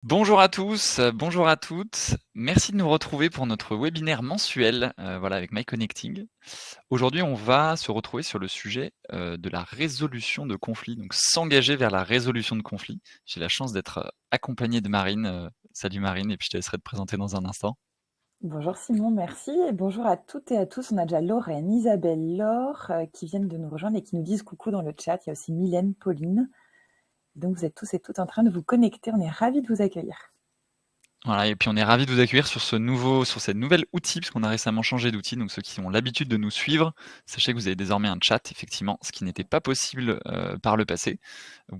Bonjour à tous, bonjour à toutes. Merci de nous retrouver pour notre webinaire mensuel, voilà, avec MyConnecting. Aujourd'hui, on va se retrouver sur le sujet, de la résolution de conflits, donc s'engager vers la résolution de conflits. J'ai la chance d'être, accompagné de Marine. Salut Marine, et puis je te laisserai te présenter dans un instant. Bonjour Simon, merci. Et bonjour à toutes et à tous. On a déjà Lorraine, Isabelle, Laure qui viennent de nous rejoindre et qui nous disent coucou dans le chat. Il y a aussi Mylène, Pauline. Donc vous êtes tous et toutes en train de vous connecter. On est ravis de vous accueillir. Voilà, et puis on est ravis de vous accueillir sur cette nouvelle outil, parce qu'on a récemment changé d'outil. Donc ceux qui ont l'habitude de nous suivre, sachez que vous avez désormais un chat, effectivement, ce qui n'était pas possible par le passé. Vous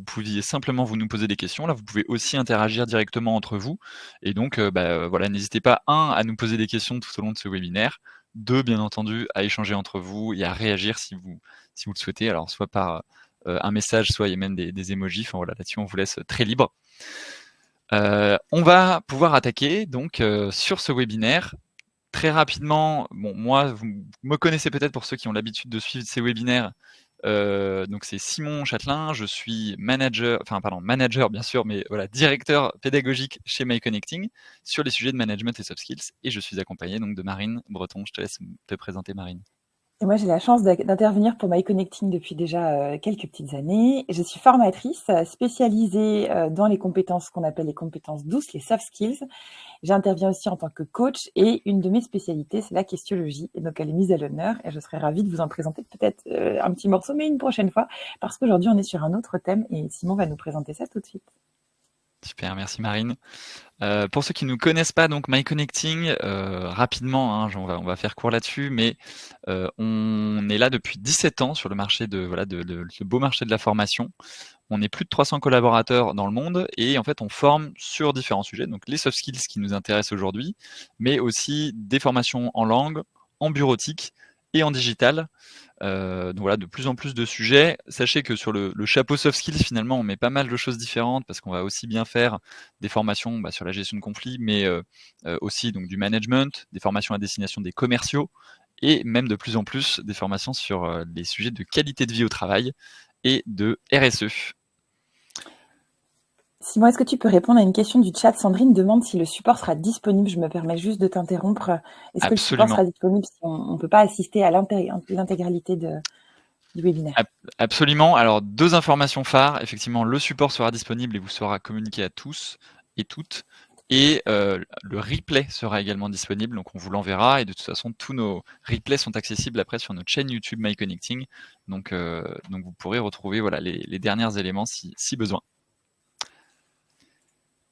pouviez simplement nous poser des questions. Là, vous pouvez aussi interagir directement entre vous. Et donc, voilà, n'hésitez pas, à nous poser des questions tout au long de ce webinaire. Deux, bien entendu, à échanger entre vous et à réagir si vous le souhaitez. Alors, soit par un message, soit il y a même des emojis. Enfin voilà, là-dessus, on vous laisse très libre. On va pouvoir attaquer donc sur ce webinaire. Très rapidement, bon, moi, vous me connaissez peut-être pour ceux qui ont l'habitude de suivre ces webinaires. Donc c'est Simon Châtelain, je suis manager bien sûr, mais voilà, directeur pédagogique chez MyConnecting sur les sujets de management et soft skills, et je suis accompagné donc de Marine Breton. Je te laisse te présenter, Marine. Et moi, j'ai la chance d'intervenir pour MyConnecting depuis déjà quelques petites années. Je suis formatrice spécialisée dans les compétences qu'on appelle les compétences douces, les soft skills. J'interviens aussi en tant que coach et une de mes spécialités, c'est la questiologie. Et donc, elle est mise à l'honneur et je serais ravie de vous en présenter peut-être un petit morceau, mais une prochaine fois, parce qu'aujourd'hui, on est sur un autre thème et Simon va nous présenter ça tout de suite. Super, merci Marine. Pour ceux qui ne nous connaissent pas, donc MyConnecting, rapidement, hein, on va faire court là-dessus, mais on est là depuis 17 ans sur le marché ce beau marché de la formation. On est plus de 300 collaborateurs dans le monde, et en fait, on forme sur différents sujets, donc les soft skills qui nous intéressent aujourd'hui, mais aussi des formations en langue, en bureautique et en digital. Donc voilà, de plus en plus de sujets. Sachez que sur le chapeau soft skills, finalement, on met pas mal de choses différentes, parce qu'on va aussi bien faire des formations sur la gestion de conflits, mais aussi donc du management, des formations à destination des commerciaux, et même de plus en plus des formations sur les sujets de qualité de vie au travail et de RSE. Simon, est-ce que tu peux répondre à une question du chat? Sandrine demande si le support sera disponible. Je me permets juste de t'interrompre. Est-ce que le support Absolument. sera disponible si on ne peut pas assister à l'intégralité du webinaire? Absolument. Alors, deux informations phares. Effectivement, le support sera disponible et vous sera communiqué à tous et toutes. Et le replay sera également disponible, donc on vous l'enverra. Et de toute façon, tous nos replays sont accessibles après sur notre chaîne YouTube MyConnecting. Donc vous pourrez retrouver voilà, les derniers éléments si besoin.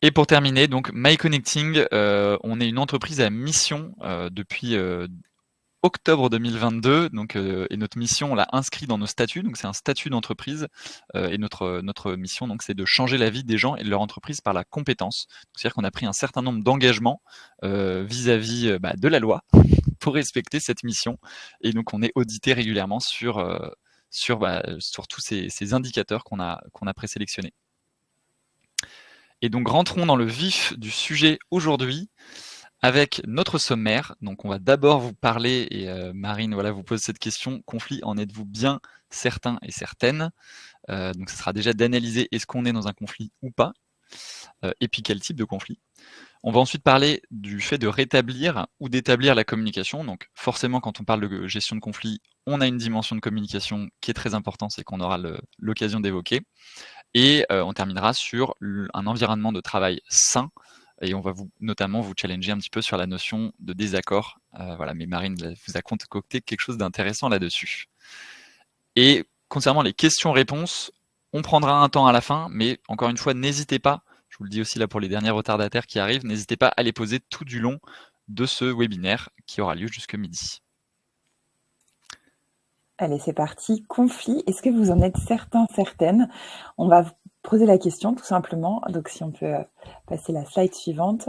Et pour terminer, donc MyConnecting, on est une entreprise à mission depuis octobre 2022, donc, et notre mission, on l'a inscrit dans nos statuts, donc c'est un statut d'entreprise, et notre mission, donc, c'est de changer la vie des gens et de leur entreprise par la compétence. C'est-à-dire qu'on a pris un certain nombre d'engagements vis-à-vis de la loi pour respecter cette mission, et donc on est audité régulièrement sur tous ces indicateurs qu'on a présélectionnés. Et donc rentrons dans le vif du sujet aujourd'hui, avec notre sommaire. Donc on va d'abord vous parler, et Marine voilà, vous pose cette question: conflit, en êtes-vous bien certains et certaines? Donc ce sera déjà d'analyser est-ce qu'on est dans un conflit ou pas, et puis quel type de conflit. On va ensuite parler du fait de rétablir ou d'établir la communication. Donc forcément, quand on parle de gestion de conflit, on a une dimension de communication qui est très importante et qu'on aura l'occasion d'évoquer. Et on terminera sur un environnement de travail sain, et on va notamment vous challenger un petit peu sur la notion de désaccord. Voilà, mais Marine vous a concocté quelque chose d'intéressant là-dessus. Et concernant les questions-réponses, on prendra un temps à la fin, mais encore une fois, n'hésitez pas, je vous le dis aussi là pour les derniers retardataires qui arrivent, n'hésitez pas à les poser tout du long de ce webinaire qui aura lieu jusque midi. Allez, c'est parti. Conflit. Est-ce que vous en êtes certains, certaines? On va vous poser la question tout simplement. Donc, si on peut passer la slide suivante.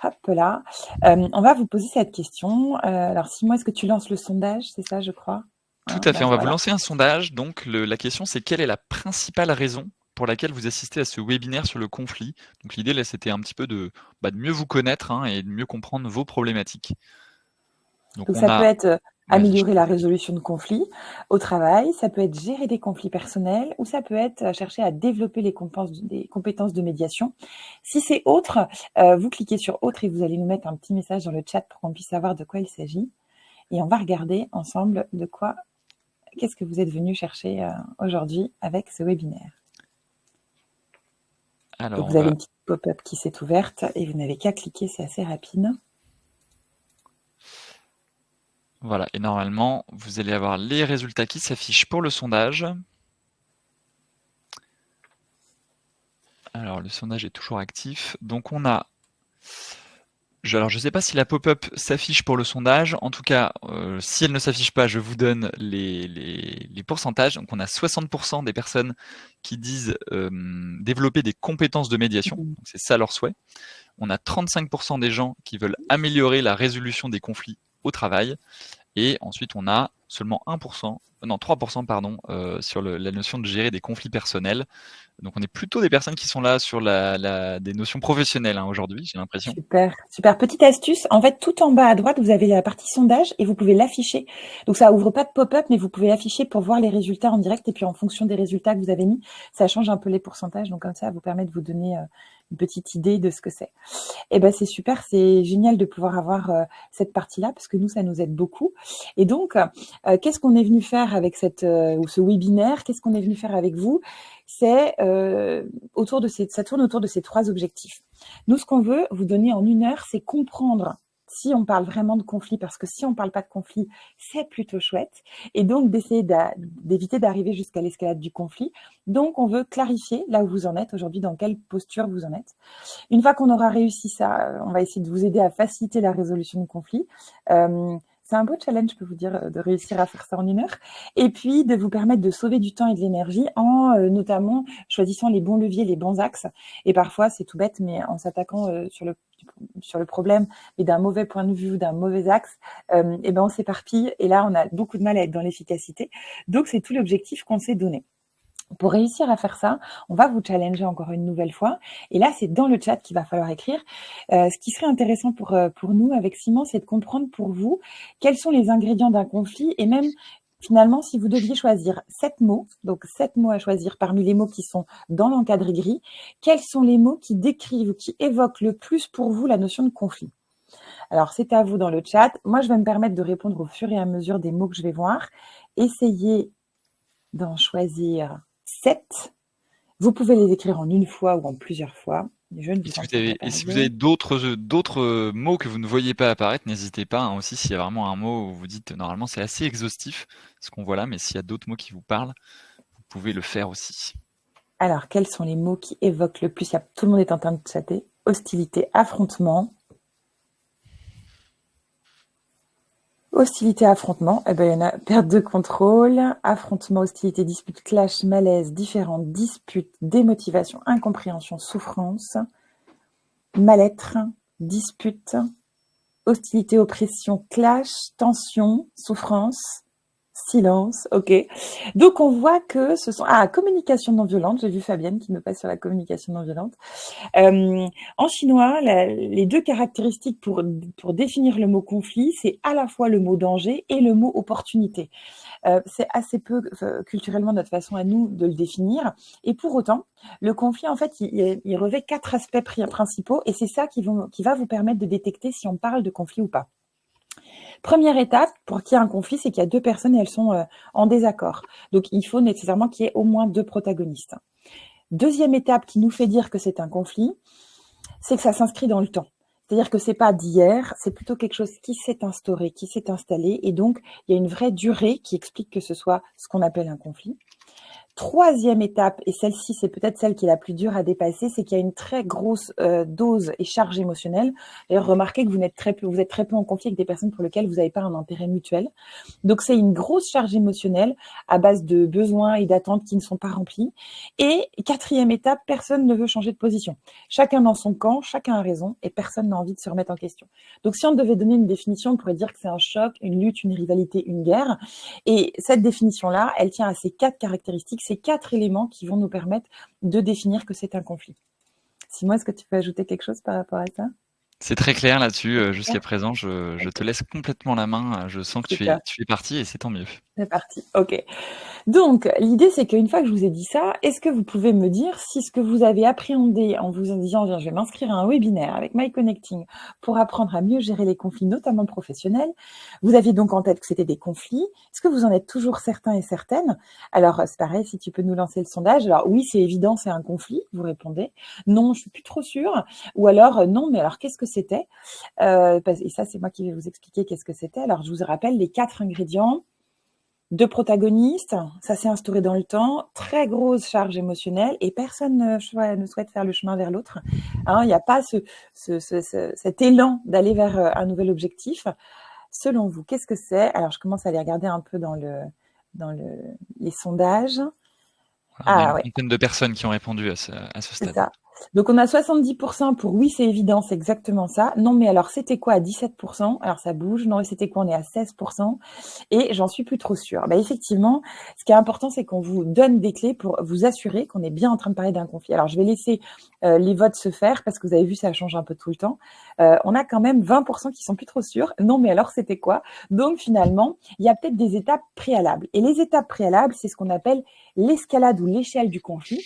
Hop là. On va vous poser cette question. Alors, Simon, est-ce que tu lances le sondage? C'est ça, je crois. Tout Hein, à fait, bah, on va vous voilà. lancer un sondage. Donc la question, c'est: quelle est la principale raison pour laquelle vous assistez à ce webinaire sur le conflit? Donc l'idée là, c'était un petit peu de mieux vous connaître, hein, et de mieux comprendre vos problématiques. Donc Donc, on ça peut a être Vas-y, améliorer la résolution de conflits au travail, ça peut être gérer des conflits personnels ou ça peut être chercher à développer des compétences de médiation. Si c'est autre, vous cliquez sur autre et vous allez nous mettre un petit message dans le chat pour qu'on puisse savoir de quoi il s'agit. Et on va regarder ensemble qu'est-ce que vous êtes venu chercher aujourd'hui avec ce webinaire. Alors, Donc vous avez une petite pop-up qui s'est ouverte et vous n'avez qu'à cliquer, c'est assez rapide. Voilà, et normalement, vous allez avoir les résultats qui s'affichent pour le sondage. Alors, le sondage est toujours actif. Donc, on a... Alors, je ne sais pas si la pop-up s'affiche pour le sondage. En tout cas, si elle ne s'affiche pas, je vous donne les pourcentages. Donc, on a 60% des personnes qui disent développer des compétences de médiation. Donc, c'est ça leur souhait. On a 35% des gens qui veulent améliorer la résolution des conflits au travail. Et ensuite, on a seulement 3% sur la notion de gérer des conflits personnels. Donc, on est plutôt des personnes qui sont là sur des notions professionnelles aujourd'hui, j'ai l'impression. Super, super. Petite astuce, en fait, tout en bas à droite, vous avez la partie sondage et vous pouvez l'afficher. Donc, ça ouvre pas de pop-up, mais vous pouvez l'afficher pour voir les résultats en direct. Et puis, en fonction des résultats que vous avez mis, ça change un peu les pourcentages. Donc, comme ça vous permet de vous donner une petite idée de ce que c'est. Et ben c'est super, c'est génial de pouvoir avoir cette partie-là parce que nous, ça nous aide beaucoup. Et donc, qu'est-ce qu'on est venu faire avec ce webinaire? Qu'est-ce qu'on est venu faire avec vous? C'est ça tourne autour de ces 3 objectifs. Nous, ce qu'on veut vous donner en 1 heure, c'est comprendre si on parle vraiment de conflit, parce que si on ne parle pas de conflit, c'est plutôt chouette. Et donc, d'essayer d'éviter d'arriver jusqu'à l'escalade du conflit. Donc, on veut clarifier là où vous en êtes aujourd'hui, dans quelle posture vous en êtes. Une fois qu'on aura réussi ça, on va essayer de vous aider à faciliter la résolution de conflits. C'est un beau challenge, je peux vous dire, de réussir à faire ça en 1 heure. Et puis, de vous permettre de sauver du temps et de l'énergie en notamment choisissant les bons leviers, les bons axes. Et parfois, c'est tout bête, mais en s'attaquant sur le problème, mais d'un mauvais point de vue, d'un mauvais axe, et ben on s'éparpille. Et là, on a beaucoup de mal à être dans l'efficacité. Donc, c'est tout l'objectif qu'on s'est donné. Pour réussir à faire ça, on va vous challenger encore une nouvelle fois. Et là, c'est dans le chat qu'il va falloir écrire. Ce qui serait intéressant pour nous, avec Simon, c'est de comprendre pour vous quels sont les ingrédients d'un conflit et même finalement, si vous deviez choisir 7 mots, donc 7 mots à choisir parmi les mots qui sont dans l'encadré gris, quels sont les mots qui décrivent ou qui évoquent le plus pour vous la notion de conflit? Alors, c'est à vous dans le chat. Moi, je vais me permettre de répondre au fur et à mesure des mots que je vais voir. Essayez d'en choisir 7. Vous pouvez les écrire en une fois ou en plusieurs fois. Je ne vous Et si vous avez d'autres mots que vous ne voyez pas apparaître, n'hésitez pas hein, aussi s'il y a vraiment un mot où vous dites normalement c'est assez exhaustif ce qu'on voit là, mais s'il y a d'autres mots qui vous parlent, vous pouvez le faire aussi. Alors, quels sont les mots qui évoquent le plus? Tout le monde est en train de chatter. Hostilité, affrontement. Hostilité, affrontement, eh ben, il y en a perte de contrôle, affrontement, hostilité, dispute, clash, malaise, différentes, dispute, démotivation, incompréhension, souffrance, mal-être, dispute, hostilité, oppression, clash, tension, souffrance, silence, ok. Donc on voit que ce sont... Ah, communication non violente, j'ai vu Fabienne qui me passe sur la communication non violente. En chinois, les 2 caractéristiques pour définir le mot conflit, c'est à la fois le mot danger et le mot opportunité. C'est assez peu culturellement notre façon à nous de le définir. Et pour autant, le conflit, en fait, il revêt 4 aspects principaux et c'est ça qui va vous permettre de détecter si on parle de conflit ou pas. Première étape, pour qu'il y ait un conflit, c'est qu'il y a 2 personnes et elles sont en désaccord. Donc, il faut nécessairement qu'il y ait au moins 2 protagonistes. Deuxième étape qui nous fait dire que c'est un conflit, c'est que ça s'inscrit dans le temps. C'est-à-dire que c'est pas d'hier, c'est plutôt quelque chose qui s'est instauré, qui s'est installé, et donc il y a une vraie durée qui explique que ce soit ce qu'on appelle un conflit. Troisième étape, et celle-ci c'est peut-être celle qui est la plus dure à dépasser, c'est qu'il y a une très grosse dose et charge émotionnelle. D'ailleurs, remarquez que vous êtes très peu en conflit avec des personnes pour lesquelles vous n'avez pas un intérêt mutuel. Donc c'est une grosse charge émotionnelle à base de besoins et d'attentes qui ne sont pas remplis. Et quatrième étape, personne ne veut changer de position. Chacun dans son camp, chacun a raison et personne n'a envie de se remettre en question. Donc si on devait donner une définition, on pourrait dire que c'est un choc, une lutte, une rivalité, une guerre. Et cette définition-là, elle tient à ces 4 caractéristiques, ces 4 éléments qui vont nous permettre de définir que c'est un conflit. Simon, est-ce que tu peux ajouter quelque chose par rapport à ça? C'est très clair là-dessus, Ouais, jusqu'à présent, je te OK, laisse complètement la main, je sens que super, tu es parti et c'est tant mieux. c'est parti. OK. Donc, l'idée, c'est qu'une fois que je vous ai dit ça, est-ce que vous pouvez me dire si ce que vous avez appréhendé en vous disant: «Viens, je vais m'inscrire à un webinaire avec MyConnecting pour apprendre à mieux gérer les conflits, notamment professionnels», vous aviez donc en tête que c'était des conflits. Est-ce que vous en êtes toujours certain et certaine? Alors, c'est pareil, si tu peux nous lancer le sondage. Alors oui, c'est évident, c'est un conflit, vous répondez. Non, je suis plus trop sûre. Ou alors, non, mais alors qu'est-ce que c'était? Et ça, c'est moi qui vais vous expliquer qu'est-ce que c'était. Alors, je vous rappelle les 4 ingrédients. 2 protagonistes, ça s'est instauré dans le temps, très grosse charge émotionnelle et personne ne souhaite faire le chemin vers l'autre. Hein, il n'y a pas cet élan d'aller vers un nouvel objectif. Selon vous, qu'est-ce que c'est? Alors, je commence à aller regarder un peu dans le, les sondages. On a Ah une ouais, trentaine de personnes qui ont répondu à ce c'est stade. ça. Donc on a 70% pour oui, c'est évident, c'est exactement ça. Non, mais alors c'était quoi à 17%? Alors ça bouge. Non, et c'était quoi? On est à 16%. Et j'en suis plus trop sûre. Bah, effectivement, ce qui est important, c'est qu'on vous donne des clés pour vous assurer qu'on est bien en train de parler d'un conflit. Alors je vais laisser les votes se faire parce que vous avez vu, ça change un peu tout le temps. On a quand même 20% qui sont plus trop sûrs. Non, mais alors c'était quoi? Donc finalement, il y a peut-être des étapes préalables. Et les étapes préalables, c'est ce qu'on appelle l'escalade ou l'échelle du conflit.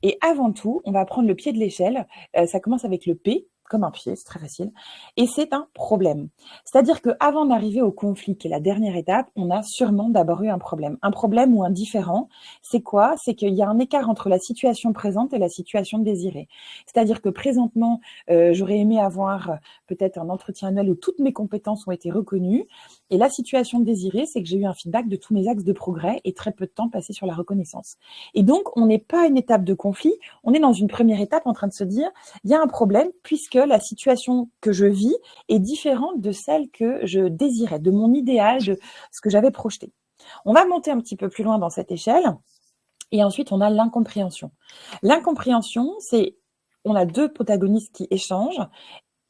Et avant tout, on va prendre le pied de l'échelle. Ça commence avec le P, comme un pied, c'est très facile. Et c'est un problème. C'est-à-dire qu'avant d'arriver au conflit, qui est la dernière étape, on a sûrement d'abord eu un problème. Un problème ou un différend, c'est quoi? C'est qu'il y a un écart entre la situation présente et la situation désirée. C'est-à-dire que présentement, j'aurais aimé avoir peut-être un entretien annuel où toutes mes compétences ont été reconnues. Et la situation désirée, c'est que j'ai eu un feedback de tous mes axes de progrès et très peu de temps passé sur la reconnaissance. Et donc, on n'est pas à une étape de conflit, on est dans une première étape en train de se dire, il y a un problème puisque la situation que je vis est différente de celle que je désirais, de mon idéal, de ce que j'avais projeté. On va monter un petit peu plus loin dans cette échelle et ensuite on a l'incompréhension. L'incompréhension, c'est on a deux protagonistes qui échangent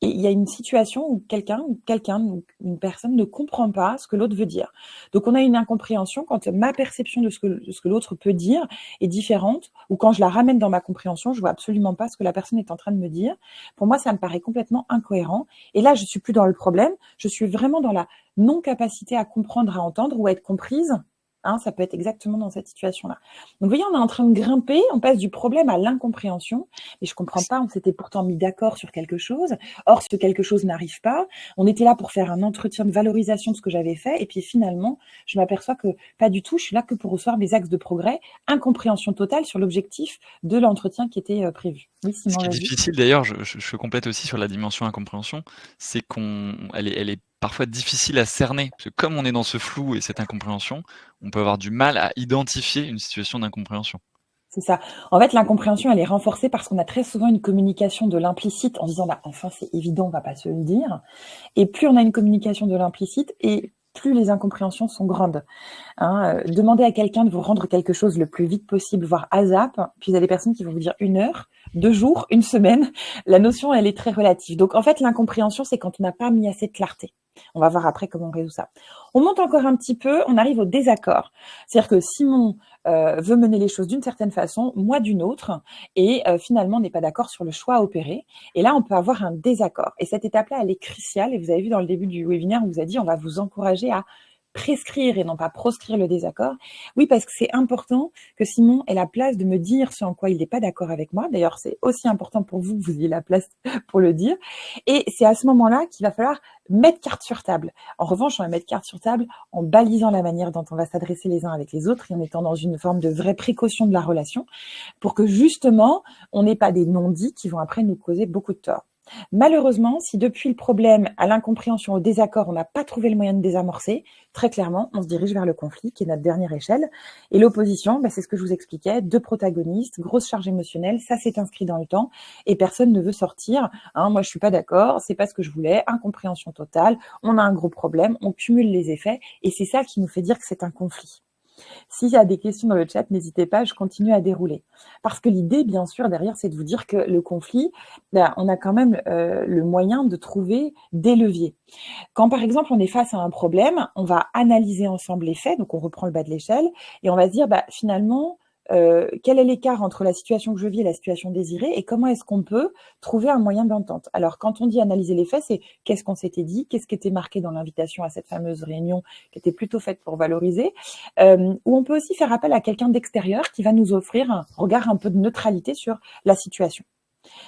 et il y a une situation où une personne ne comprend pas ce que l'autre veut dire. Donc on a une incompréhension quand ma perception de ce que l'autre peut dire est différente, ou quand je la ramène dans ma compréhension, je vois absolument pas ce que la personne est en train de me dire. Pour moi, ça me paraît complètement incohérent. Et là, je suis plus dans le problème, je suis vraiment dans la non-capacité à comprendre, à entendre ou à être comprise. Hein, ça peut être exactement dans cette situation-là. Donc, vous voyez, on est en train de grimper, on passe du problème à l'incompréhension. Mais je comprends pas, on s'était pourtant mis d'accord sur quelque chose. Or, ce quelque chose n'arrive pas. On était là pour faire un entretien de valorisation de ce que j'avais fait. Et puis finalement, je m'aperçois que pas du tout. Je suis là que pour recevoir mes axes de progrès. Incompréhension totale sur l'objectif de l'entretien qui était prévu. Oui, Ce Simon, qui est vas-y. difficile d'ailleurs, je complète aussi sur la dimension incompréhension, c'est elle est parfois difficile à cerner. Parce que comme on est dans ce flou et cette incompréhension, on peut avoir du mal à identifier une situation d'incompréhension. C'est ça. En fait, l'incompréhension, elle est renforcée parce qu'on a très souvent une communication de l'implicite en disant, bah, enfin, c'est évident, on va pas se le dire. Et plus on a une communication de l'implicite et plus les incompréhensions sont grandes. Hein, demandez à quelqu'un de vous rendre quelque chose le plus vite possible, voire ASAP. Puis il y a des personnes qui vont vous dire 1 heure, 2 jours, une semaine. La notion, elle est très relative. Donc en fait, l'incompréhension, c'est quand on n'a pas mis assez de clarté. On va voir après comment on résout ça. On monte encore un petit peu, on arrive au désaccord. C'est-à-dire que Simon veut mener les choses d'une certaine façon, moi d'une autre, et finalement on n'est pas d'accord sur le choix à opérer. Et là, on peut avoir un désaccord. Et cette étape-là, elle est cruciale. Et vous avez vu dans le début du webinaire, on vous a dit, on va vous encourager à prescrire et non pas proscrire le désaccord. Oui, parce que c'est important que Simon ait la place de me dire ce en quoi il n'est pas d'accord avec moi. D'ailleurs, c'est aussi important pour vous que vous ayez la place pour le dire. Et c'est à ce moment-là qu'il va falloir mettre carte sur table. En revanche, on va mettre carte sur table en balisant la manière dont on va s'adresser les uns avec les autres et en étant dans une forme de vraie précaution de la relation pour que justement, on n'ait pas des non-dits qui vont après nous causer beaucoup de tort. Malheureusement, si depuis le problème à l'incompréhension, au désaccord, on n'a pas trouvé le moyen de désamorcer, très clairement, on se dirige vers le conflit, qui est notre dernière échelle. Et l'opposition, bah, c'est ce que je vous expliquais, deux protagonistes, grosse charge émotionnelle, ça s'est inscrit dans le temps, et personne ne veut sortir. Hein, moi, je suis pas d'accord, c'est pas ce que je voulais, incompréhension totale, on a un gros problème, on cumule les effets, et c'est ça qui nous fait dire que c'est un conflit. S'il y a des questions dans le chat, n'hésitez pas, je continue à dérouler. Parce que l'idée, bien sûr, derrière, c'est de vous dire que le conflit, ben, on a quand même le moyen de trouver des leviers. Quand, par exemple, on est face à un problème, on va analyser ensemble les faits, donc on reprend le bas de l'échelle, et on va se dire, bah, finalement, quel est l'écart entre la situation que je vis et la situation désirée et comment est-ce qu'on peut trouver un moyen d'entente. Alors, quand on dit analyser les faits, c'est qu'est-ce qu'on s'était dit, qu'est-ce qui était marqué dans l'invitation à cette fameuse réunion qui était plutôt faite pour valoriser, ou on peut aussi faire appel à quelqu'un d'extérieur qui va nous offrir un regard un peu de neutralité sur la situation.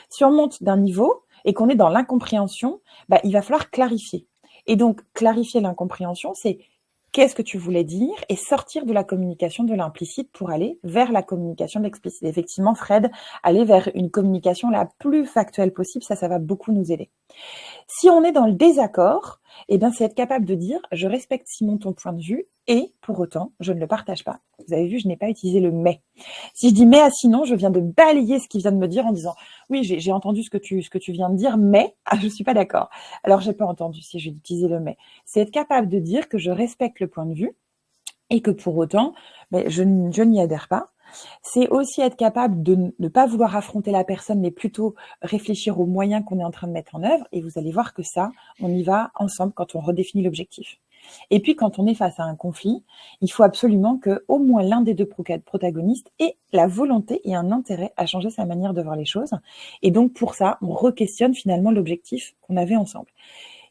Si on monte d'un niveau et qu'on est dans l'incompréhension, il va falloir clarifier. Et donc, clarifier l'incompréhension, c'est qu'est-ce que tu voulais dire et sortir de la communication de l'implicite pour aller vers la communication de l'explicite. Effectivement, Fred, aller vers une communication la plus factuelle possible, ça va beaucoup nous aider. Si on est dans le désaccord, c'est être capable de dire « je respecte Simon ton point de vue et pour autant, je ne le partage pas ». Vous avez vu, je n'ai pas utilisé le « mais ». Si je dis « mais » à Sinon, je viens de balayer ce qu'il vient de me dire en disant « oui, j'ai entendu ce que tu viens de dire, mais je ne suis pas d'accord ». Alors, je n'ai pas entendu si j'ai utilisé le « mais ». C'est être capable de dire que je respecte le point de vue et que pour autant, je n'y adhère pas. C'est aussi être capable de ne pas vouloir affronter la personne, mais plutôt réfléchir aux moyens qu'on est en train de mettre en œuvre. Et vous allez voir que ça, on y va ensemble quand on redéfinit l'objectif. Et puis, quand on est face à un conflit, il faut absolument que au moins l'un des deux protagonistes ait la volonté et un intérêt à changer sa manière de voir les choses. Et donc, pour ça, on re-questionne finalement l'objectif qu'on avait ensemble.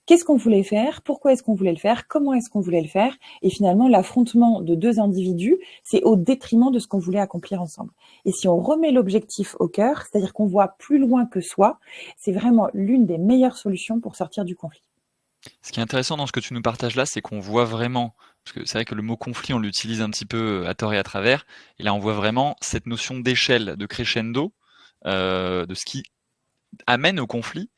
Qu'est-ce qu'on voulait faire? Pourquoi est-ce qu'on voulait le faire? Comment est-ce qu'on voulait le faire? Et finalement, l'affrontement de deux individus, c'est au détriment de ce qu'on voulait accomplir ensemble. Et si on remet l'objectif au cœur, c'est-à-dire qu'on voit plus loin que soi, c'est vraiment l'une des meilleures solutions pour sortir du conflit. Ce qui est intéressant dans ce que tu nous partages là, c'est qu'on voit vraiment, parce que c'est vrai que le mot conflit, on l'utilise un petit peu à tort et à travers, et là on voit vraiment cette notion d'échelle, de crescendo, de ce qui amène au conflit,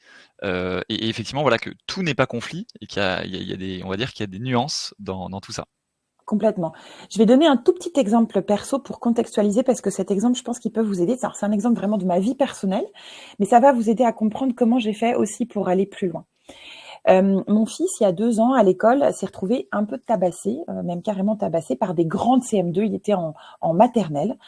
et effectivement voilà que tout n'est pas conflit et qu'il y a des, on va dire qu'il y a des nuances dans tout ça. Complètement. Je vais donner un tout petit exemple perso pour contextualiser parce que cet exemple, je pense qu'il peut vous aider. C'est un exemple vraiment de ma vie personnelle, mais ça va vous aider à comprendre comment j'ai fait aussi pour aller plus loin. Mon fils, il y a 2 ans, à l'école, s'est retrouvé un peu tabassé, même carrément tabassé par des grandes CM2. Il était en maternelle.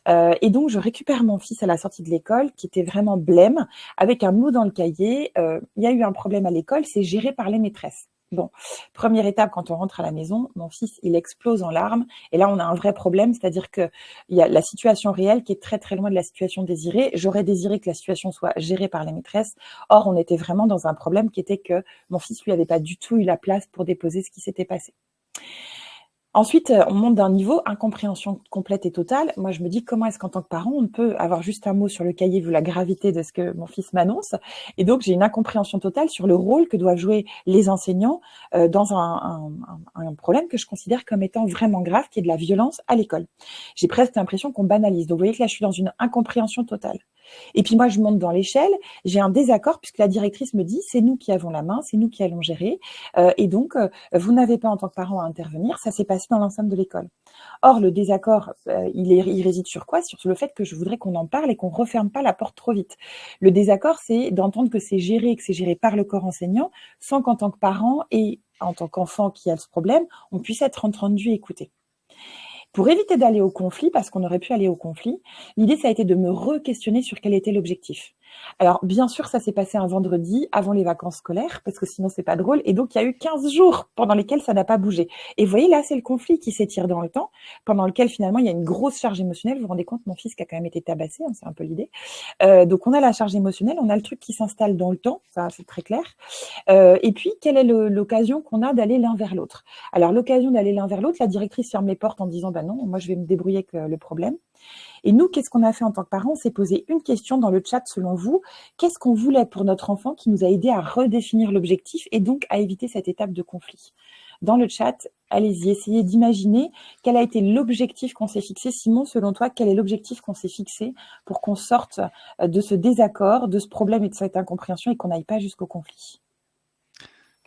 Et donc, je récupère mon fils à la sortie de l'école, qui était vraiment blême, avec un mot dans le cahier. Il y a eu un problème à l'école, c'est géré par les maîtresses. Bon, première étape, quand on rentre à la maison, mon fils, il explose en larmes. Et là, on a un vrai problème, c'est-à-dire qu'il y a la situation réelle qui est très, très loin de la situation désirée. J'aurais désiré que la situation soit gérée par les maîtresses. Or, on était vraiment dans un problème qui était que mon fils, lui, avait pas du tout eu la place pour déposer ce qui s'était passé. Ensuite, on monte d'un niveau, incompréhension complète et totale. Moi, je me dis, comment est-ce qu'en tant que parent, on peut avoir juste un mot sur le cahier vu la gravité de ce que mon fils m'annonce? Et donc, j'ai une incompréhension totale sur le rôle que doivent jouer les enseignants dans un problème que je considère comme étant vraiment grave, qui est de la violence à l'école. J'ai presque l'impression qu'on banalise. Donc, vous voyez que là, je suis dans une incompréhension totale. Et puis moi, je monte dans l'échelle, j'ai un désaccord puisque la directrice me dit, c'est nous qui avons la main, c'est nous qui allons gérer. Et donc, vous n'avez pas en tant que parent à intervenir, ça s'est passé dans l'enceinte de l'école. Or, le désaccord, il réside sur quoi? Sur le fait que je voudrais qu'on en parle et qu'on referme pas la porte trop vite. Le désaccord, c'est d'entendre que c'est géré et que c'est géré par le corps enseignant sans qu'en tant que parent et en tant qu'enfant qui a ce problème, on puisse être entendu et écouté. Pour éviter d'aller au conflit, parce qu'on aurait pu aller au conflit, l'idée, ça a été de me re-questionner sur quel était l'objectif. Alors, bien sûr, ça s'est passé un vendredi avant les vacances scolaires, parce que sinon, c'est pas drôle. Et donc, il y a eu 15 jours pendant lesquels ça n'a pas bougé. Et vous voyez, là, c'est le conflit qui s'étire dans le temps, pendant lequel, finalement, il y a une grosse charge émotionnelle. Vous vous rendez compte, mon fils qui a quand même été tabassé, hein, c'est un peu l'idée. Donc, on a la charge émotionnelle, on a le truc qui s'installe dans le temps, ça, c'est très clair. Et puis, quelle est l'occasion qu'on a d'aller l'un vers l'autre? Alors, l'occasion d'aller l'un vers l'autre, la directrice ferme les portes en disant, bah non, moi, je vais me débrouiller avec le problème. Et nous, qu'est-ce qu'on a fait en tant que parents? On s'est posé une question dans le chat, selon vous. Qu'est-ce qu'on voulait pour notre enfant qui nous a aidé à redéfinir l'objectif et donc à éviter cette étape de conflit? Dans le chat, allez-y, essayez d'imaginer quel a été l'objectif qu'on s'est fixé. Simon, selon toi, quel est l'objectif qu'on s'est fixé pour qu'on sorte de ce désaccord, de ce problème et de cette incompréhension et qu'on n'aille pas jusqu'au conflit?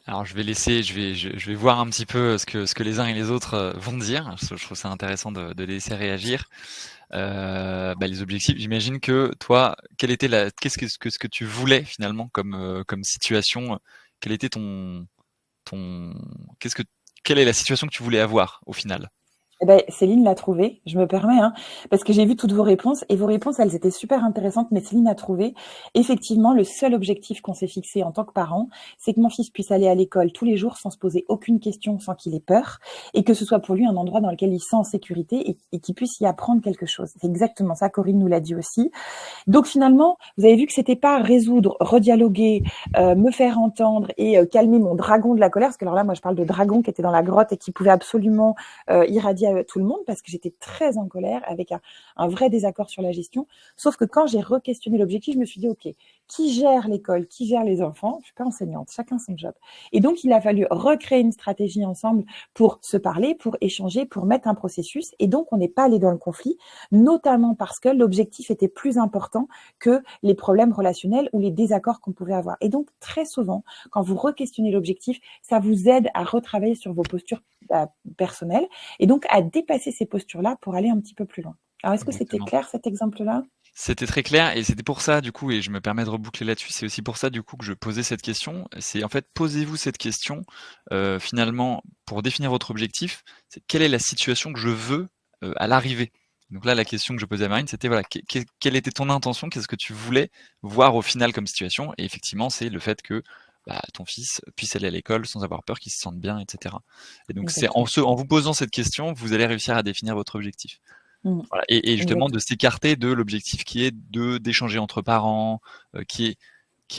Alors je vais laisser, je vais voir un petit peu ce que les uns et les autres vont dire. Je trouve ça intéressant de les laisser réagir. Les objectifs, j'imagine que toi, qu'est-ce que tu voulais finalement comme situation? Quel était ton, quelle est la situation que tu voulais avoir au final? Eh ben, Céline l'a trouvé, je me permets, hein, parce que j'ai vu toutes vos réponses et vos réponses, elles étaient super intéressantes, mais Céline a trouvé. Effectivement, le seul objectif qu'on s'est fixé en tant que parent, c'est que mon fils puisse aller à l'école tous les jours sans se poser aucune question, sans qu'il ait peur, et que ce soit pour lui un endroit dans lequel il se sent en sécurité et qu'il puisse y apprendre quelque chose. C'est exactement ça, Corinne nous l'a dit aussi. Donc finalement, vous avez vu que c'était pas résoudre, redialoguer, me faire entendre et calmer mon dragon de la colère, parce que alors là, moi, je parle de dragon qui était dans la grotte et qui pouvait absolument irradier à tout le monde, parce que j'étais très en colère avec un vrai désaccord sur la gestion. Sauf que quand j'ai re-questionné l'objectif, je me suis dit, OK, qui gère l'école, qui gère les enfants? Je suis pas enseignante, chacun son job. Et donc, il a fallu recréer une stratégie ensemble pour se parler, pour échanger, pour mettre un processus. Et donc, on n'est pas allé dans le conflit, notamment parce que l'objectif était plus important que les problèmes relationnels ou les désaccords qu'on pouvait avoir. Et donc, très souvent, quand vous re-questionnez l'objectif, ça vous aide à retravailler sur vos postures personnelles et donc à dépasser ces postures-là pour aller un petit peu plus loin. Alors, est-ce que c'était Exactement. clair cet exemple-là? C'était très clair et c'était pour ça du coup, et je me permets de reboucler là-dessus, c'est aussi pour ça du coup que je posais cette question. C'est en fait, posez-vous cette question, finalement, pour définir votre objectif, c'est quelle est la situation que je veux, à l'arrivée? Donc là, la question que je posais à Marine, c'était voilà, quelle était ton intention? Qu'est-ce que tu voulais voir au final comme situation? Et effectivement, c'est le fait que, bah, ton fils puisse aller à l'école sans avoir peur, qu'il se sente bien et cetera. Et donc c'est Exactement. en vous posant cette question, vous allez réussir à définir votre objectif. Mmh. Voilà, et justement de Exactement. s'écarter de l'objectif qui est d'échanger entre parents, qui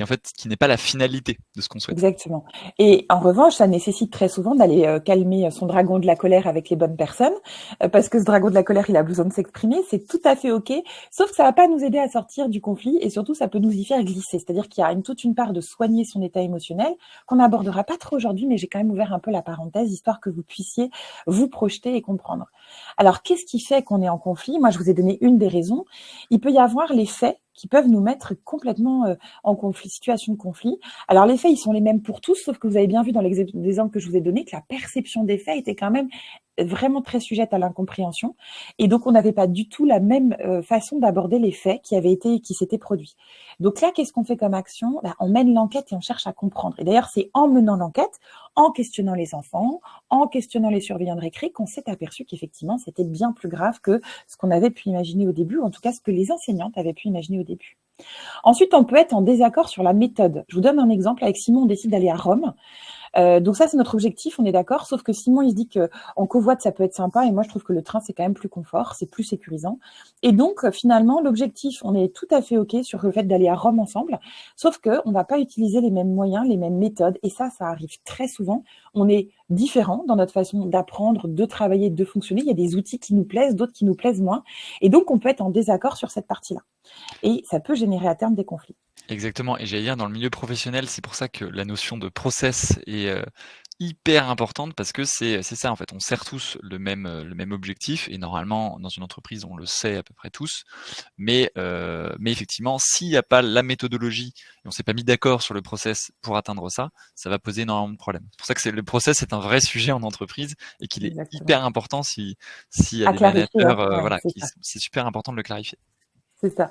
en fait qui n'est pas la finalité de ce qu'on souhaite. Exactement. Et en revanche, ça nécessite très souvent d'aller calmer son dragon de la colère avec les bonnes personnes, parce que ce dragon de la colère, il a besoin de s'exprimer, c'est tout à fait OK, sauf que ça va pas nous aider à sortir du conflit et surtout, ça peut nous y faire glisser. C'est-à-dire qu'il y a toute une part de soigner son état émotionnel qu'on n'abordera pas trop aujourd'hui, mais j'ai quand même ouvert un peu la parenthèse, histoire que vous puissiez vous projeter et comprendre. Alors, qu'est-ce qui fait qu'on est en conflit? Moi, je vous ai donné une des raisons. Il peut y avoir les faits qui peuvent nous mettre complètement en conflit, situation de conflit. Alors les faits, ils sont les mêmes pour tous, sauf que vous avez bien vu dans l'exemple que je vous ai donné que la perception des faits était quand même vraiment très sujette à l'incompréhension. Et donc, on n'avait pas du tout la même façon d'aborder les faits qui s'étaient produits. Donc là, qu'est-ce qu'on fait comme action? On mène l'enquête et on cherche à comprendre. Et d'ailleurs, c'est en menant l'enquête, en questionnant les enfants, en questionnant les surveillants de récré, qu'on s'est aperçu qu'effectivement, c'était bien plus grave que ce qu'on avait pu imaginer au début, ou en tout cas ce que les enseignantes avaient pu imaginer au début. Ensuite, on peut être en désaccord sur la méthode. Je vous donne un exemple. Avec Simon, on décide d'aller à Rome. Donc ça, c'est notre objectif, on est d'accord. Sauf que Simon, il se dit qu'en covoite, ça peut être sympa. Et moi, je trouve que le train, c'est quand même plus confort, c'est plus sécurisant. Et donc, finalement, l'objectif, on est tout à fait OK sur le fait d'aller à Rome ensemble. Sauf qu'on ne va pas utiliser les mêmes moyens, les mêmes méthodes. Et ça arrive très souvent. On est différents dans notre façon d'apprendre, de travailler, de fonctionner. Il y a des outils qui nous plaisent, d'autres qui nous plaisent moins. Et donc, on peut être en désaccord sur cette partie-là. Et ça peut générer à terme des conflits. Exactement, et j'allais dire dans le milieu professionnel, c'est pour ça que la notion de process est, hyper importante parce que c'est ça en fait, on sert tous le même objectif et normalement dans une entreprise, on le sait à peu près tous. Mais effectivement, s'il y a pas la méthodologie et on s'est pas mis d'accord sur le process pour atteindre ça, ça va poser énormément de problèmes. C'est pour ça que le process est un vrai sujet en entreprise et qu'il est Exactement. hyper important s'il y a À des clarifier, managers, hein. Ouais, voilà, c'est ça. c'est super important de le clarifier. C'est ça.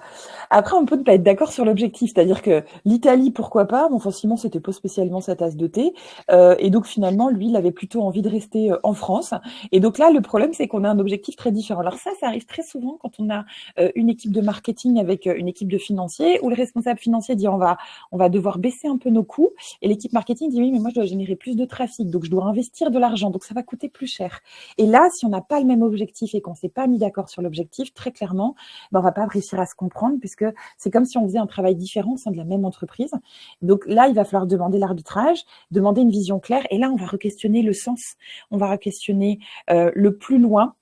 Après, on peut ne pas être d'accord sur l'objectif, c'est-à-dire que l'Italie, pourquoi pas? Bon, forcément, c'était pas spécialement sa tasse de thé, et donc finalement, lui, il avait plutôt envie de rester en France. Et donc là, le problème, c'est qu'on a un objectif très différent. Alors ça arrive très souvent quand on a une équipe de marketing avec une équipe de financiers, où le responsable financier dit on va devoir baisser un peu nos coûts, et l'équipe marketing dit oui, mais moi, je dois générer plus de trafic, donc je dois investir de l'argent, donc ça va coûter plus cher. Et là, si on n'a pas le même objectif et qu'on s'est pas mis d'accord sur l'objectif, très clairement, on va pas réussir à se comprendre puisque c'est comme si on faisait un travail différent au sein de la même entreprise. Donc là, il va falloir demander l'arbitrage, demander une vision claire et là, on va re-questionner le sens, on va re-questionner le plus loin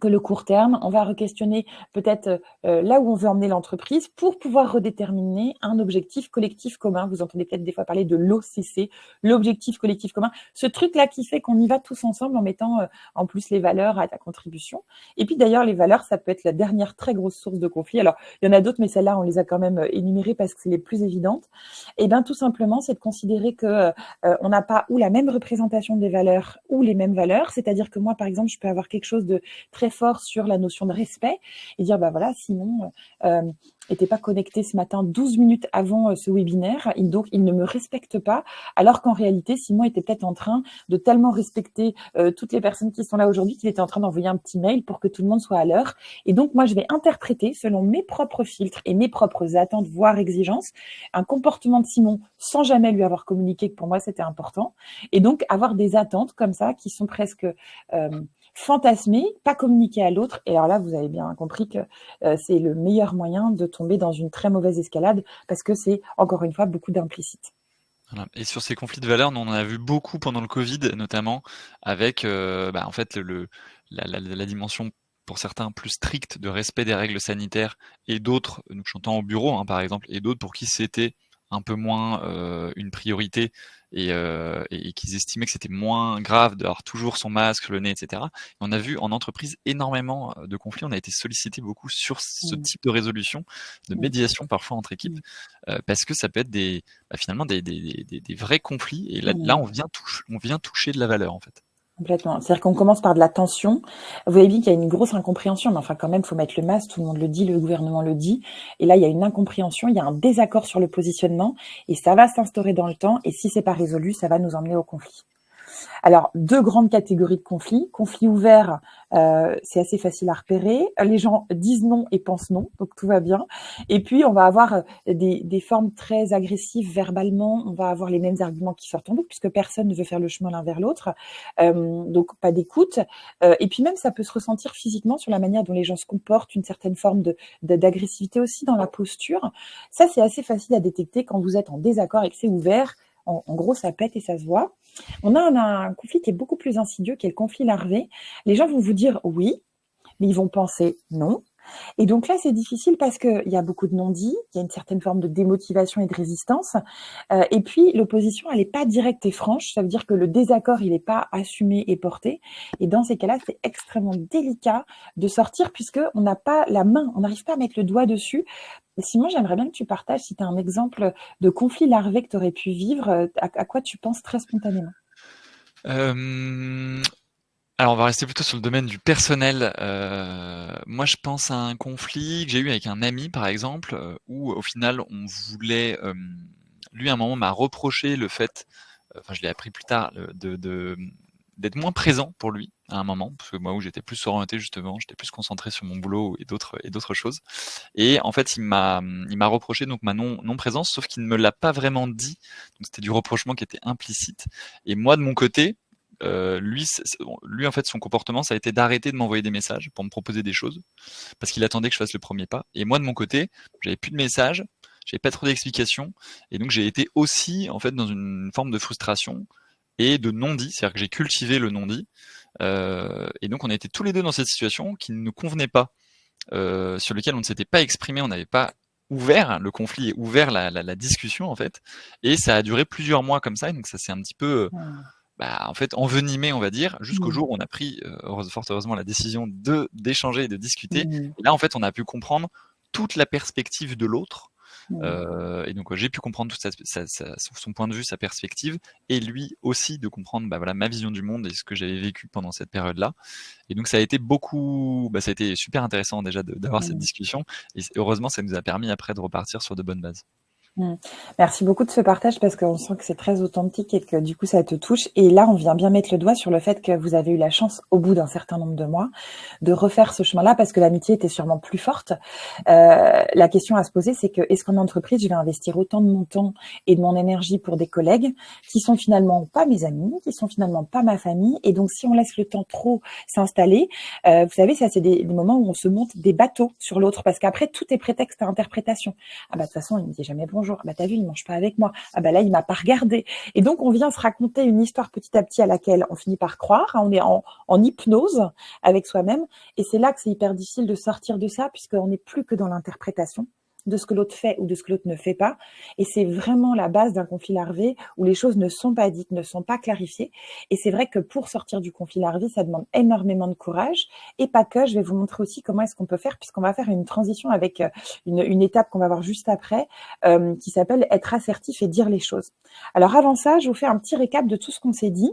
que le court terme. On va re-questionner peut-être là où on veut emmener l'entreprise pour pouvoir redéterminer un objectif collectif commun. Vous entendez peut-être des fois parler de l'OCC, l'objectif collectif commun. Ce truc-là qui fait qu'on y va tous ensemble en mettant en plus les valeurs à ta contribution. Et puis d'ailleurs, les valeurs, ça peut être la dernière très grosse source de conflit. Alors, il y en a d'autres, mais celles-là, on les a quand même énumérées parce que c'est les plus évidentes. Et bien, tout simplement, c'est de considérer que on n'a pas ou la même représentation des valeurs ou les mêmes valeurs. C'est-à-dire que moi, par exemple, je peux avoir quelque chose de très fort sur la notion de respect et dire, bah voilà, Simon n'était pas connecté ce matin 12 minutes avant ce webinaire, donc il ne me respecte pas, alors qu'en réalité, Simon était peut-être en train de tellement respecter toutes les personnes qui sont là aujourd'hui qu'il était en train d'envoyer un petit mail pour que tout le monde soit à l'heure. Et donc, moi, je vais interpréter selon mes propres filtres et mes propres attentes, voire exigences, un comportement de Simon sans jamais lui avoir communiqué que pour moi, c'était important. Et donc, avoir des attentes comme ça qui sont presque fantasmées, pas communiquées à l'autre. Et alors là, vous avez bien compris que c'est le meilleur moyen de tomber dans une très mauvaise escalade parce que c'est, encore une fois, beaucoup d'implicite. Voilà. Et sur ces conflits de valeurs, on en a vu beaucoup pendant le Covid, notamment avec en fait la dimension pour certains plus stricte de respect des règles sanitaires et d'autres, nous chantant au bureau par exemple, et d'autres pour qui c'était un peu moins une priorité et qu'ils estimaient que c'était moins grave d'avoir toujours son masque, le nez, etc. Et on a vu en entreprise énormément de conflits. On a été sollicité beaucoup sur ce type de résolution, de médiation parfois entre équipes, parce que ça peut être finalement des vrais conflits. Et là on vient toucher de la valeur en fait. Complètement. C'est-à-dire qu'on commence par de la tension. Vous avez vu qu'il y a une grosse incompréhension, mais enfin quand même, il faut mettre le masque, tout le monde le dit, le gouvernement le dit. Et là, il y a une incompréhension, il y a un désaccord sur le positionnement, et ça va s'instaurer dans le temps, et si c'est pas résolu, ça va nous emmener au conflit. Alors, 2 grandes catégories de conflits. Conflits ouverts, c'est assez facile à repérer. Les gens disent non et pensent non, donc tout va bien. Et puis, on va avoir des formes très agressives verbalement. On va avoir les mêmes arguments qui sortent en boucle, puisque personne ne veut faire le chemin l'un vers l'autre. Donc, pas d'écoute. Et puis même, ça peut se ressentir physiquement sur la manière dont les gens se comportent, une certaine forme d'agressivité aussi dans la posture. Ça, c'est assez facile à détecter quand vous êtes en désaccord et que c'est ouvert. En gros, ça pète et ça se voit. On a un conflit qui est beaucoup plus insidieux, qui est le conflit larvé. Les gens vont vous dire oui, mais ils vont penser non. Et donc là, c'est difficile parce qu'il y a beaucoup de non-dits, il y a une certaine forme de démotivation et de résistance. Et puis, l'opposition, elle n'est pas directe et franche. Ça veut dire que le désaccord, il n'est pas assumé et porté. Et dans ces cas-là, c'est extrêmement délicat de sortir puisqu'on n'a pas la main, on n'arrive pas à mettre le doigt dessus. Simon, j'aimerais bien que tu partages si tu as un exemple de conflit larvé que tu aurais pu vivre, à quoi tu penses très spontanément. Alors on va rester plutôt sur le domaine du personnel. Moi je pense à un conflit que j'ai eu avec un ami par exemple, où au final on voulait, lui à un moment m'a reproché le fait, enfin je l'ai appris plus tard, d'être moins présent pour lui à un moment, parce que moi où j'étais plus orienté justement, j'étais plus concentré sur mon boulot et d'autres choses. Et en fait il m'a reproché donc ma non présence, sauf qu'il ne me l'a pas vraiment dit. Donc c'était du reprochement qui était implicite. Et moi de mon côté, lui en fait son comportement ça a été d'arrêter de m'envoyer des messages pour me proposer des choses parce qu'il attendait que je fasse le premier pas. Et moi de mon côté, j'avais plus de messages, j'avais pas trop d'explications, et donc j'ai été aussi en fait dans une forme de frustration et de non-dit, c'est-à-dire que j'ai cultivé le non-dit, et donc on était tous les deux dans cette situation qui ne nous convenait pas, sur lequel on ne s'était pas exprimé, on n'avait pas ouvert le conflit et ouvert la discussion en fait, et ça a duré plusieurs mois comme ça, et donc ça s'est un petit peu en fait envenimé on va dire, jusqu'au jour où on a pris fort heureusement la décision d'échanger et de discuter. Et là en fait on a pu comprendre toute la perspective de l'autre. Et donc j'ai pu comprendre tout son point de vue, sa perspective, et lui aussi de comprendre ma vision du monde et ce que j'avais vécu pendant cette période-là. Et donc ça a été ça a été super intéressant déjà d'avoir cette discussion, et heureusement ça nous a permis après de repartir sur de bonnes bases. Merci beaucoup de ce partage parce qu'on sent que c'est très authentique et que du coup ça te touche. Et là, on vient bien mettre le doigt sur le fait que vous avez eu la chance, au bout d'un certain nombre de mois, de refaire ce chemin-là parce que l'amitié était sûrement plus forte. La question à se poser, c'est que est-ce qu'en entreprise, je vais investir autant de mon temps et de mon énergie pour des collègues qui sont finalement pas mes amis, qui sont finalement pas ma famille. Et donc, si on laisse le temps trop s'installer, vous savez, ça c'est des moments où on se monte des bateaux sur l'autre parce qu'après, tout est prétexte à interprétation. Ah bah de toute façon, il me dit jamais bonjour. Ah bah t'as vu, il mange pas avec moi. Ah bah là, il m'a pas regardé. Et donc, on vient se raconter une histoire petit à petit à laquelle on finit par croire. On est en hypnose avec soi-même. Et c'est là que c'est hyper difficile de sortir de ça puisqu'on n'est plus que dans l'interprétation de ce que l'autre fait ou de ce que l'autre ne fait pas. Et c'est vraiment la base d'un conflit larvé où les choses ne sont pas dites, ne sont pas clarifiées. Et c'est vrai que pour sortir du conflit larvé, ça demande énormément de courage. Et pas que, je vais vous montrer aussi comment est-ce qu'on peut faire, puisqu'on va faire une transition avec une étape qu'on va voir juste après, qui s'appelle être assertif et dire les choses. Alors avant ça, je vous fais un petit récap de tout ce qu'on s'est dit.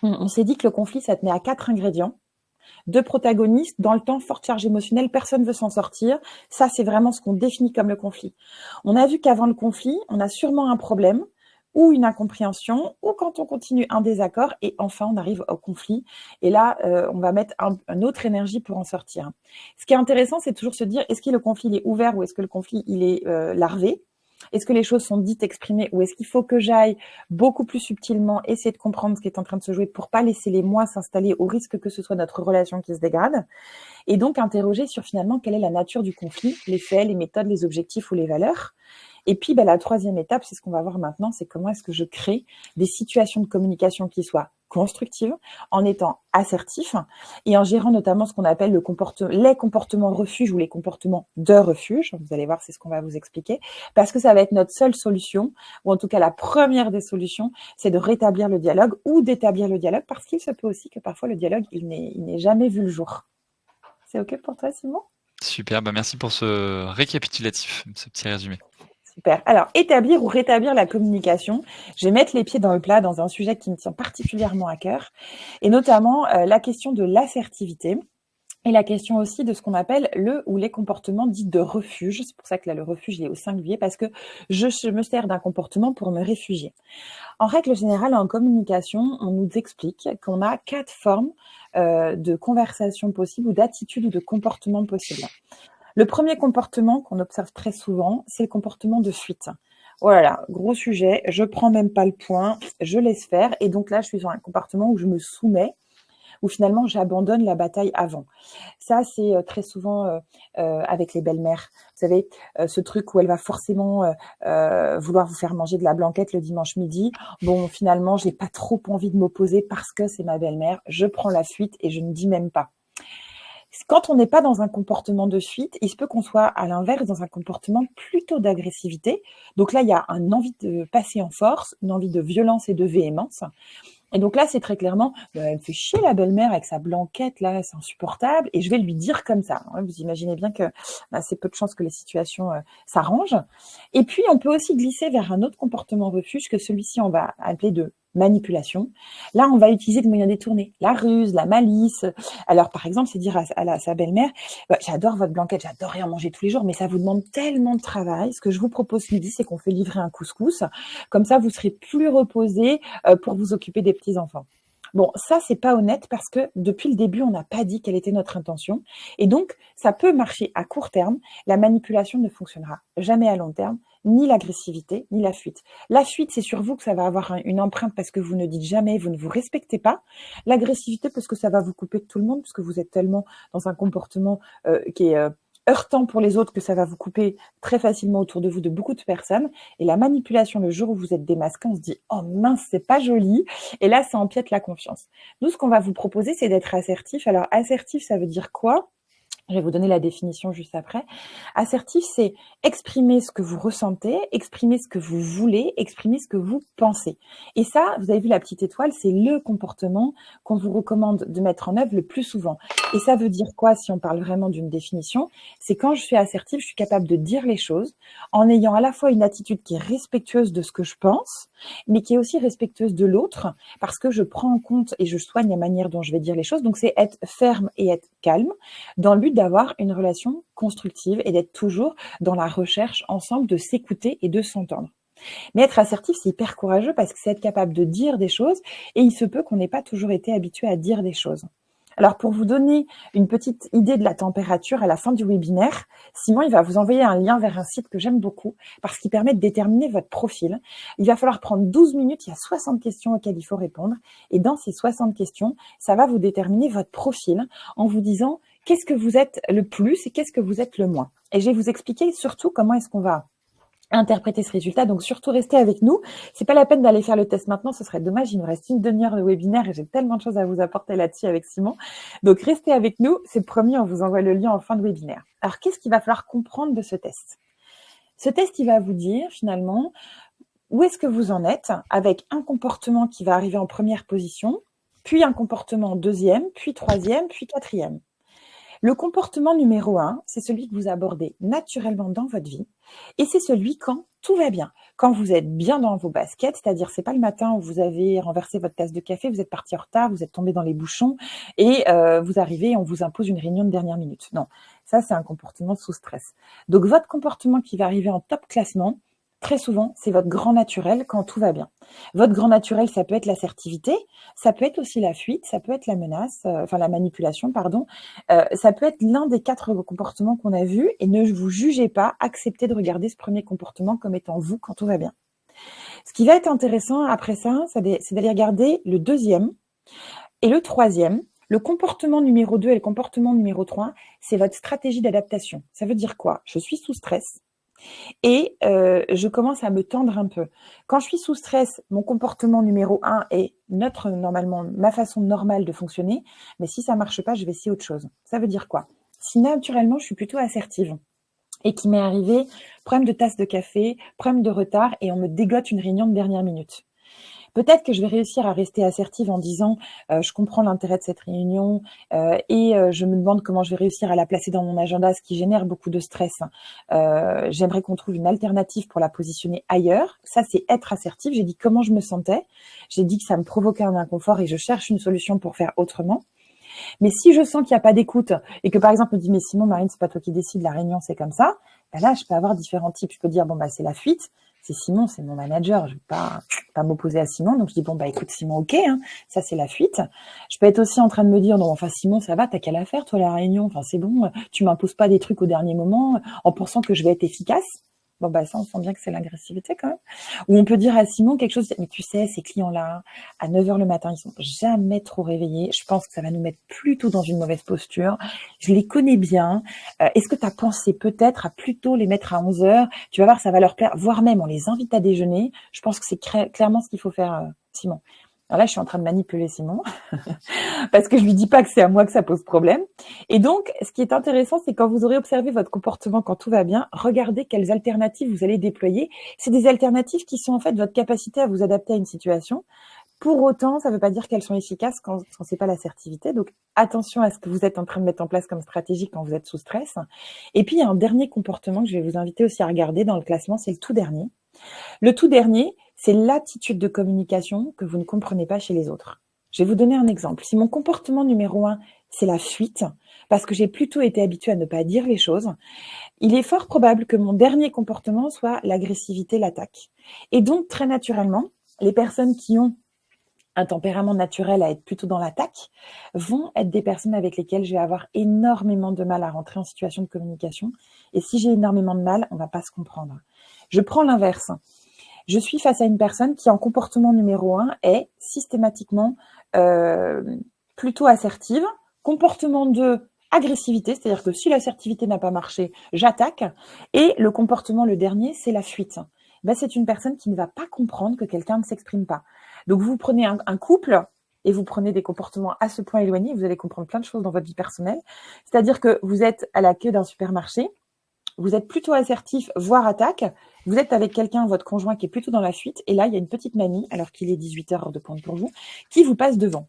On s'est dit que le conflit, ça tenait à 4 ingrédients. Deux protagonistes, dans le temps, forte charge émotionnelle, personne ne veut s'en sortir. Ça, c'est vraiment ce qu'on définit comme le conflit. On a vu qu'avant le conflit, on a sûrement un problème ou une incompréhension, ou quand on continue un désaccord, et enfin on arrive au conflit. Et là, on va mettre une autre énergie pour en sortir. Ce qui est intéressant, c'est toujours se dire, est-ce que le conflit il est ouvert ou est-ce que le conflit il est larvé? Est-ce que les choses sont dites, exprimées, ou est-ce qu'il faut que j'aille beaucoup plus subtilement essayer de comprendre ce qui est en train de se jouer pour pas laisser les moi s'installer au risque que ce soit notre relation qui se dégrade? Et donc interroger sur finalement quelle est la nature du conflit, les faits, les méthodes, les objectifs ou les valeurs. Et puis la troisième étape, c'est ce qu'on va voir maintenant, c'est comment est-ce que je crée des situations de communication qui soient constructives, en étant assertif et en gérant notamment ce qu'on appelle les comportements refuge ou les comportements de refuge. Vous allez voir, c'est ce qu'on va vous expliquer, parce que ça va être notre seule solution, ou en tout cas la première des solutions, c'est de rétablir le dialogue ou d'établir le dialogue, parce qu'il se peut aussi que parfois le dialogue, il n'est jamais vu le jour. C'est OK pour toi, Simon? Super, merci pour ce récapitulatif, ce petit résumé. Super. Alors, établir ou rétablir la communication. Je vais mettre les pieds dans le plat dans un sujet qui me tient particulièrement à cœur, et notamment la question de l'assertivité. Et la question aussi de ce qu'on appelle le ou les comportements dits de refuge. C'est pour ça que là, le refuge, il est au singulier, parce que je me sers d'un comportement pour me réfugier. En règle générale, en communication, on nous explique qu'on a 4 formes de conversation possibles ou d'attitude ou de comportement possible. Le premier comportement qu'on observe très souvent, c'est le comportement de fuite. Oh là là, gros sujet, je prends même pas le point, je laisse faire. Et donc là, je suis dans un comportement où je me soumets, où finalement j'abandonne la bataille avant. Ça, c'est très souvent avec les belles-mères. Vous savez, ce truc où elle va forcément vouloir vous faire manger de la blanquette le dimanche midi. Bon, finalement, j'ai pas trop envie de m'opposer parce que c'est ma belle-mère. Je prends la fuite et je ne dis même pas. Quand on n'est pas dans un comportement de fuite, il se peut qu'on soit à l'inverse dans un comportement plutôt d'agressivité. Donc là, il y a une envie de passer en force, une envie de violence et de véhémence. Et donc là, c'est très clairement, elle me fait chier la belle-mère avec sa blanquette, là, c'est insupportable, et je vais lui dire comme ça. Vous imaginez bien que c'est peu de chances que les situations s'arrangent. Et puis, on peut aussi glisser vers un autre comportement refuge que celui-ci, on va appeler de manipulation. Là, on va utiliser des moyens détournés, la ruse, la malice. Alors, par exemple, c'est dire à sa belle-mère, j'adore votre blanquette, j'adorerais en manger tous les jours, mais ça vous demande tellement de travail. Ce que je vous propose ce midi, c'est qu'on fait livrer un couscous. Comme ça, vous serez plus reposé pour vous occuper des petits-enfants. Bon, ça, c'est pas honnête parce que depuis le début, on n'a pas dit quelle était notre intention. Et donc, ça peut marcher à court terme. La manipulation ne fonctionnera jamais à long terme, ni l'agressivité, ni la fuite. La fuite, c'est sur vous que ça va avoir une empreinte parce que vous ne dites jamais, vous ne vous respectez pas. L'agressivité, parce que ça va vous couper de tout le monde, parce que vous êtes tellement dans un comportement qui est heurtant pour les autres que ça va vous couper très facilement autour de vous de beaucoup de personnes. Et la manipulation, le jour où vous êtes démasqué, on se dit « Oh mince, c'est pas joli !» Et là, ça empiète la confiance. Nous, ce qu'on va vous proposer, c'est d'être assertif. Alors, assertif, ça veut dire quoi ? Je vais vous donner la définition juste après. Assertif, c'est exprimer ce que vous ressentez, exprimer ce que vous voulez, exprimer ce que vous pensez. Et ça, vous avez vu la petite étoile, c'est le comportement qu'on vous recommande de mettre en œuvre le plus souvent. Et ça veut dire quoi si on parle vraiment d'une définition ? C'est quand je suis assertive, je suis capable de dire les choses en ayant à la fois une attitude qui est respectueuse de ce que je pense, mais qui est aussi respectueuse de l'autre, parce que je prends en compte et je soigne la manière dont je vais dire les choses. Donc, c'est être ferme et être calme dans le but d'avoir une relation constructive et d'être toujours dans la recherche ensemble de s'écouter et de s'entendre. Mais être assertif, c'est hyper courageux parce que c'est être capable de dire des choses et il se peut qu'on n'ait pas toujours été habitué à dire des choses. Alors, pour vous donner une petite idée de la température à la fin du webinaire, Simon, il va vous envoyer un lien vers un site que j'aime beaucoup parce qu'il permet de déterminer votre profil. Il va falloir prendre 12 minutes, il y a 60 questions auxquelles il faut répondre. Et dans ces 60 questions, ça va vous déterminer votre profil en vous disant qu'est-ce que vous êtes le plus et qu'est-ce que vous êtes le moins. Et je vais vous expliquer surtout comment est-ce qu'on va interpréter ce résultat. Donc, surtout, restez avec nous. C'est pas la peine d'aller faire le test maintenant. Ce serait dommage. Il nous reste une demi-heure de webinaire et j'ai tellement de choses à vous apporter là-dessus avec Simon. Donc, restez avec nous. C'est promis. On vous envoie le lien en fin de webinaire. Alors, qu'est-ce qu'il va falloir comprendre de ce test ? Ce test, il va vous dire, finalement, où est-ce que vous en êtes avec un comportement qui va arriver en première position, puis un comportement en deuxième, puis troisième, puis quatrième. Le comportement numéro 1, c'est celui que vous abordez naturellement dans votre vie et c'est celui quand tout va bien, quand vous êtes bien dans vos baskets, c'est-à-dire c'est pas le matin où vous avez renversé votre tasse de café, vous êtes parti en retard, vous êtes tombé dans les bouchons et vous arrivez et on vous impose une réunion de dernière minute. Non, ça c'est un comportement sous stress. Donc votre comportement qui va arriver en top classement, très souvent, c'est votre grand naturel quand tout va bien. Votre grand naturel, ça peut être l'assertivité, ça peut être aussi la fuite, ça peut être la menace, enfin la manipulation, pardon. Ça peut être l'un des 4 comportements qu'on a vus et ne vous jugez pas, acceptez de regarder ce premier comportement comme étant vous quand tout va bien. Ce qui va être intéressant après ça, c'est d'aller regarder le deuxième et le troisième. Le comportement numéro 2 et le comportement numéro 3, c'est votre stratégie d'adaptation. Ça veut dire quoi? Je suis sous stress et je commence à me tendre un peu. Quand je suis sous stress, mon comportement numéro 1 est normalement, ma façon normale de fonctionner, mais si ça marche pas, je vais essayer autre chose. Ça veut dire quoi? Si naturellement, je suis plutôt assertive et qu'il m'est arrivé problème de tasse de café, problème de retard et on me dégote une réunion de dernière minute. Peut-être que je vais réussir à rester assertive en disant je comprends l'intérêt de cette réunion et je me demande comment je vais réussir à la placer dans mon agenda, ce qui génère beaucoup de stress. J'aimerais qu'on trouve une alternative pour la positionner ailleurs. Ça, c'est être assertive. J'ai dit comment je me sentais. J'ai dit que ça me provoquait un inconfort et je cherche une solution pour faire autrement. Mais si je sens qu'il n'y a pas d'écoute et que par exemple on me dit mais Simon, Marine, c'est pas toi qui décide, la réunion c'est comme ça, ben là je peux avoir différents types. Je peux dire bon bah c'est la fuite, c'est Simon, c'est mon manager, je vais pas m'opposer à Simon, donc je dis bon bah écoute Simon, ok, hein, ça c'est la fuite. Je peux être aussi en train de me dire non enfin Simon ça va, t'as qu'à la faire toi la réunion, enfin c'est bon, tu m'imposes pas des trucs au dernier moment en pensant que je vais être efficace. Bon, bah, ça, on sent bien que c'est l'agressivité quand même. Ou on peut dire à Simon quelque chose, mais tu sais, ces clients-là, à 9h le matin, ils sont jamais trop réveillés. Je pense que ça va nous mettre plutôt dans une mauvaise posture. Je les connais bien. Est-ce que tu as pensé peut-être à plutôt les mettre à 11h? Tu vas voir, ça va leur plaire. Voire même, on les invite à déjeuner. Je pense que c'est clairement ce qu'il faut faire, Simon. Alors là, je suis en train de manipuler Simon parce que je lui dis pas que c'est à moi que ça pose problème. Et donc, ce qui est intéressant, c'est quand vous aurez observé votre comportement quand tout va bien, regardez quelles alternatives vous allez déployer. C'est des alternatives qui sont en fait votre capacité à vous adapter à une situation. Pour autant, ça ne veut pas dire qu'elles sont efficaces quand c'est pas l'assertivité. Donc, attention à ce que vous êtes en train de mettre en place comme stratégie quand vous êtes sous stress. Et puis, il y a un dernier comportement que je vais vous inviter aussi à regarder dans le classement, c'est le tout dernier. Le tout dernier, c'est l'attitude de communication que vous ne comprenez pas chez les autres. Je vais vous donner un exemple. Si mon comportement numéro 1, c'est la fuite, parce que j'ai plutôt été habituée à ne pas dire les choses, il est fort probable que mon dernier comportement soit l'agressivité, l'attaque. Et donc, très naturellement, les personnes qui ont un tempérament naturel à être plutôt dans l'attaque vont être des personnes avec lesquelles je vais avoir énormément de mal à rentrer en situation de communication. Et si j'ai énormément de mal, on ne va pas se comprendre. Je prends l'inverse. Je suis face à une personne qui, en comportement numéro 1, est systématiquement plutôt assertive. Comportement 2, agressivité, c'est-à-dire que si l'assertivité n'a pas marché, j'attaque. Et le comportement, le dernier, c'est la fuite. Ben, c'est une personne qui ne va pas comprendre que quelqu'un ne s'exprime pas. Donc, vous prenez un couple et vous prenez des comportements à ce point éloignés, vous allez comprendre plein de choses dans votre vie personnelle. C'est-à-dire que vous êtes à la queue d'un supermarché, vous êtes plutôt assertif, voire attaque. Vous êtes avec quelqu'un, votre conjoint, qui est plutôt dans la fuite. Et là, il y a une petite mamie, alors qu'il est 18h heure de pointe pour vous, qui vous passe devant.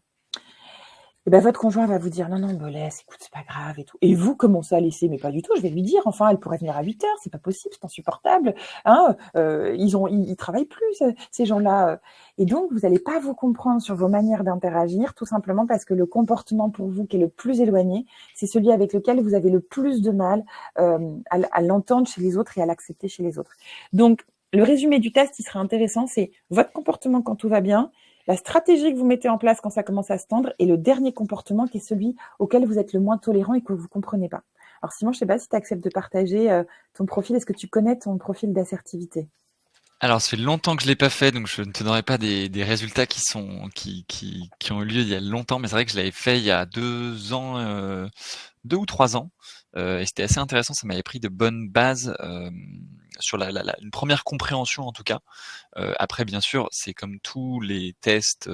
Et ben votre conjoint va vous dire non, me laisse, écoute, c'est pas grave et tout. Et vous commencez à laisser, mais pas du tout, je vais lui dire, enfin, elle pourrait venir à 8h, c'est pas possible, c'est insupportable. Hein, ils travaillent plus, ces gens-là. Et donc, vous n'allez pas vous comprendre sur vos manières d'interagir, tout simplement parce que le comportement pour vous qui est le plus éloigné, c'est celui avec lequel vous avez le plus de mal à l'entendre chez les autres et à l'accepter chez les autres. Donc, le résumé du test, il sera intéressant, c'est votre comportement quand tout va bien, la stratégie que vous mettez en place quand ça commence à se tendre et le dernier comportement qui est celui auquel vous êtes le moins tolérant et que vous ne comprenez pas. Alors Simon, je ne sais pas si tu acceptes de partager ton profil. Est-ce que tu connais ton profil d'assertivité? Alors, ça fait longtemps que je l'ai pas fait, donc je ne te donnerai pas des résultats qui ont eu lieu il y a longtemps, mais c'est vrai que je l'avais fait il y a 2 ans, 2 ou 3 ans, et c'était assez intéressant. Ça m'avait pris de bonnes bases, sur une première compréhension en tout cas. Après, bien sûr, c'est comme tous les tests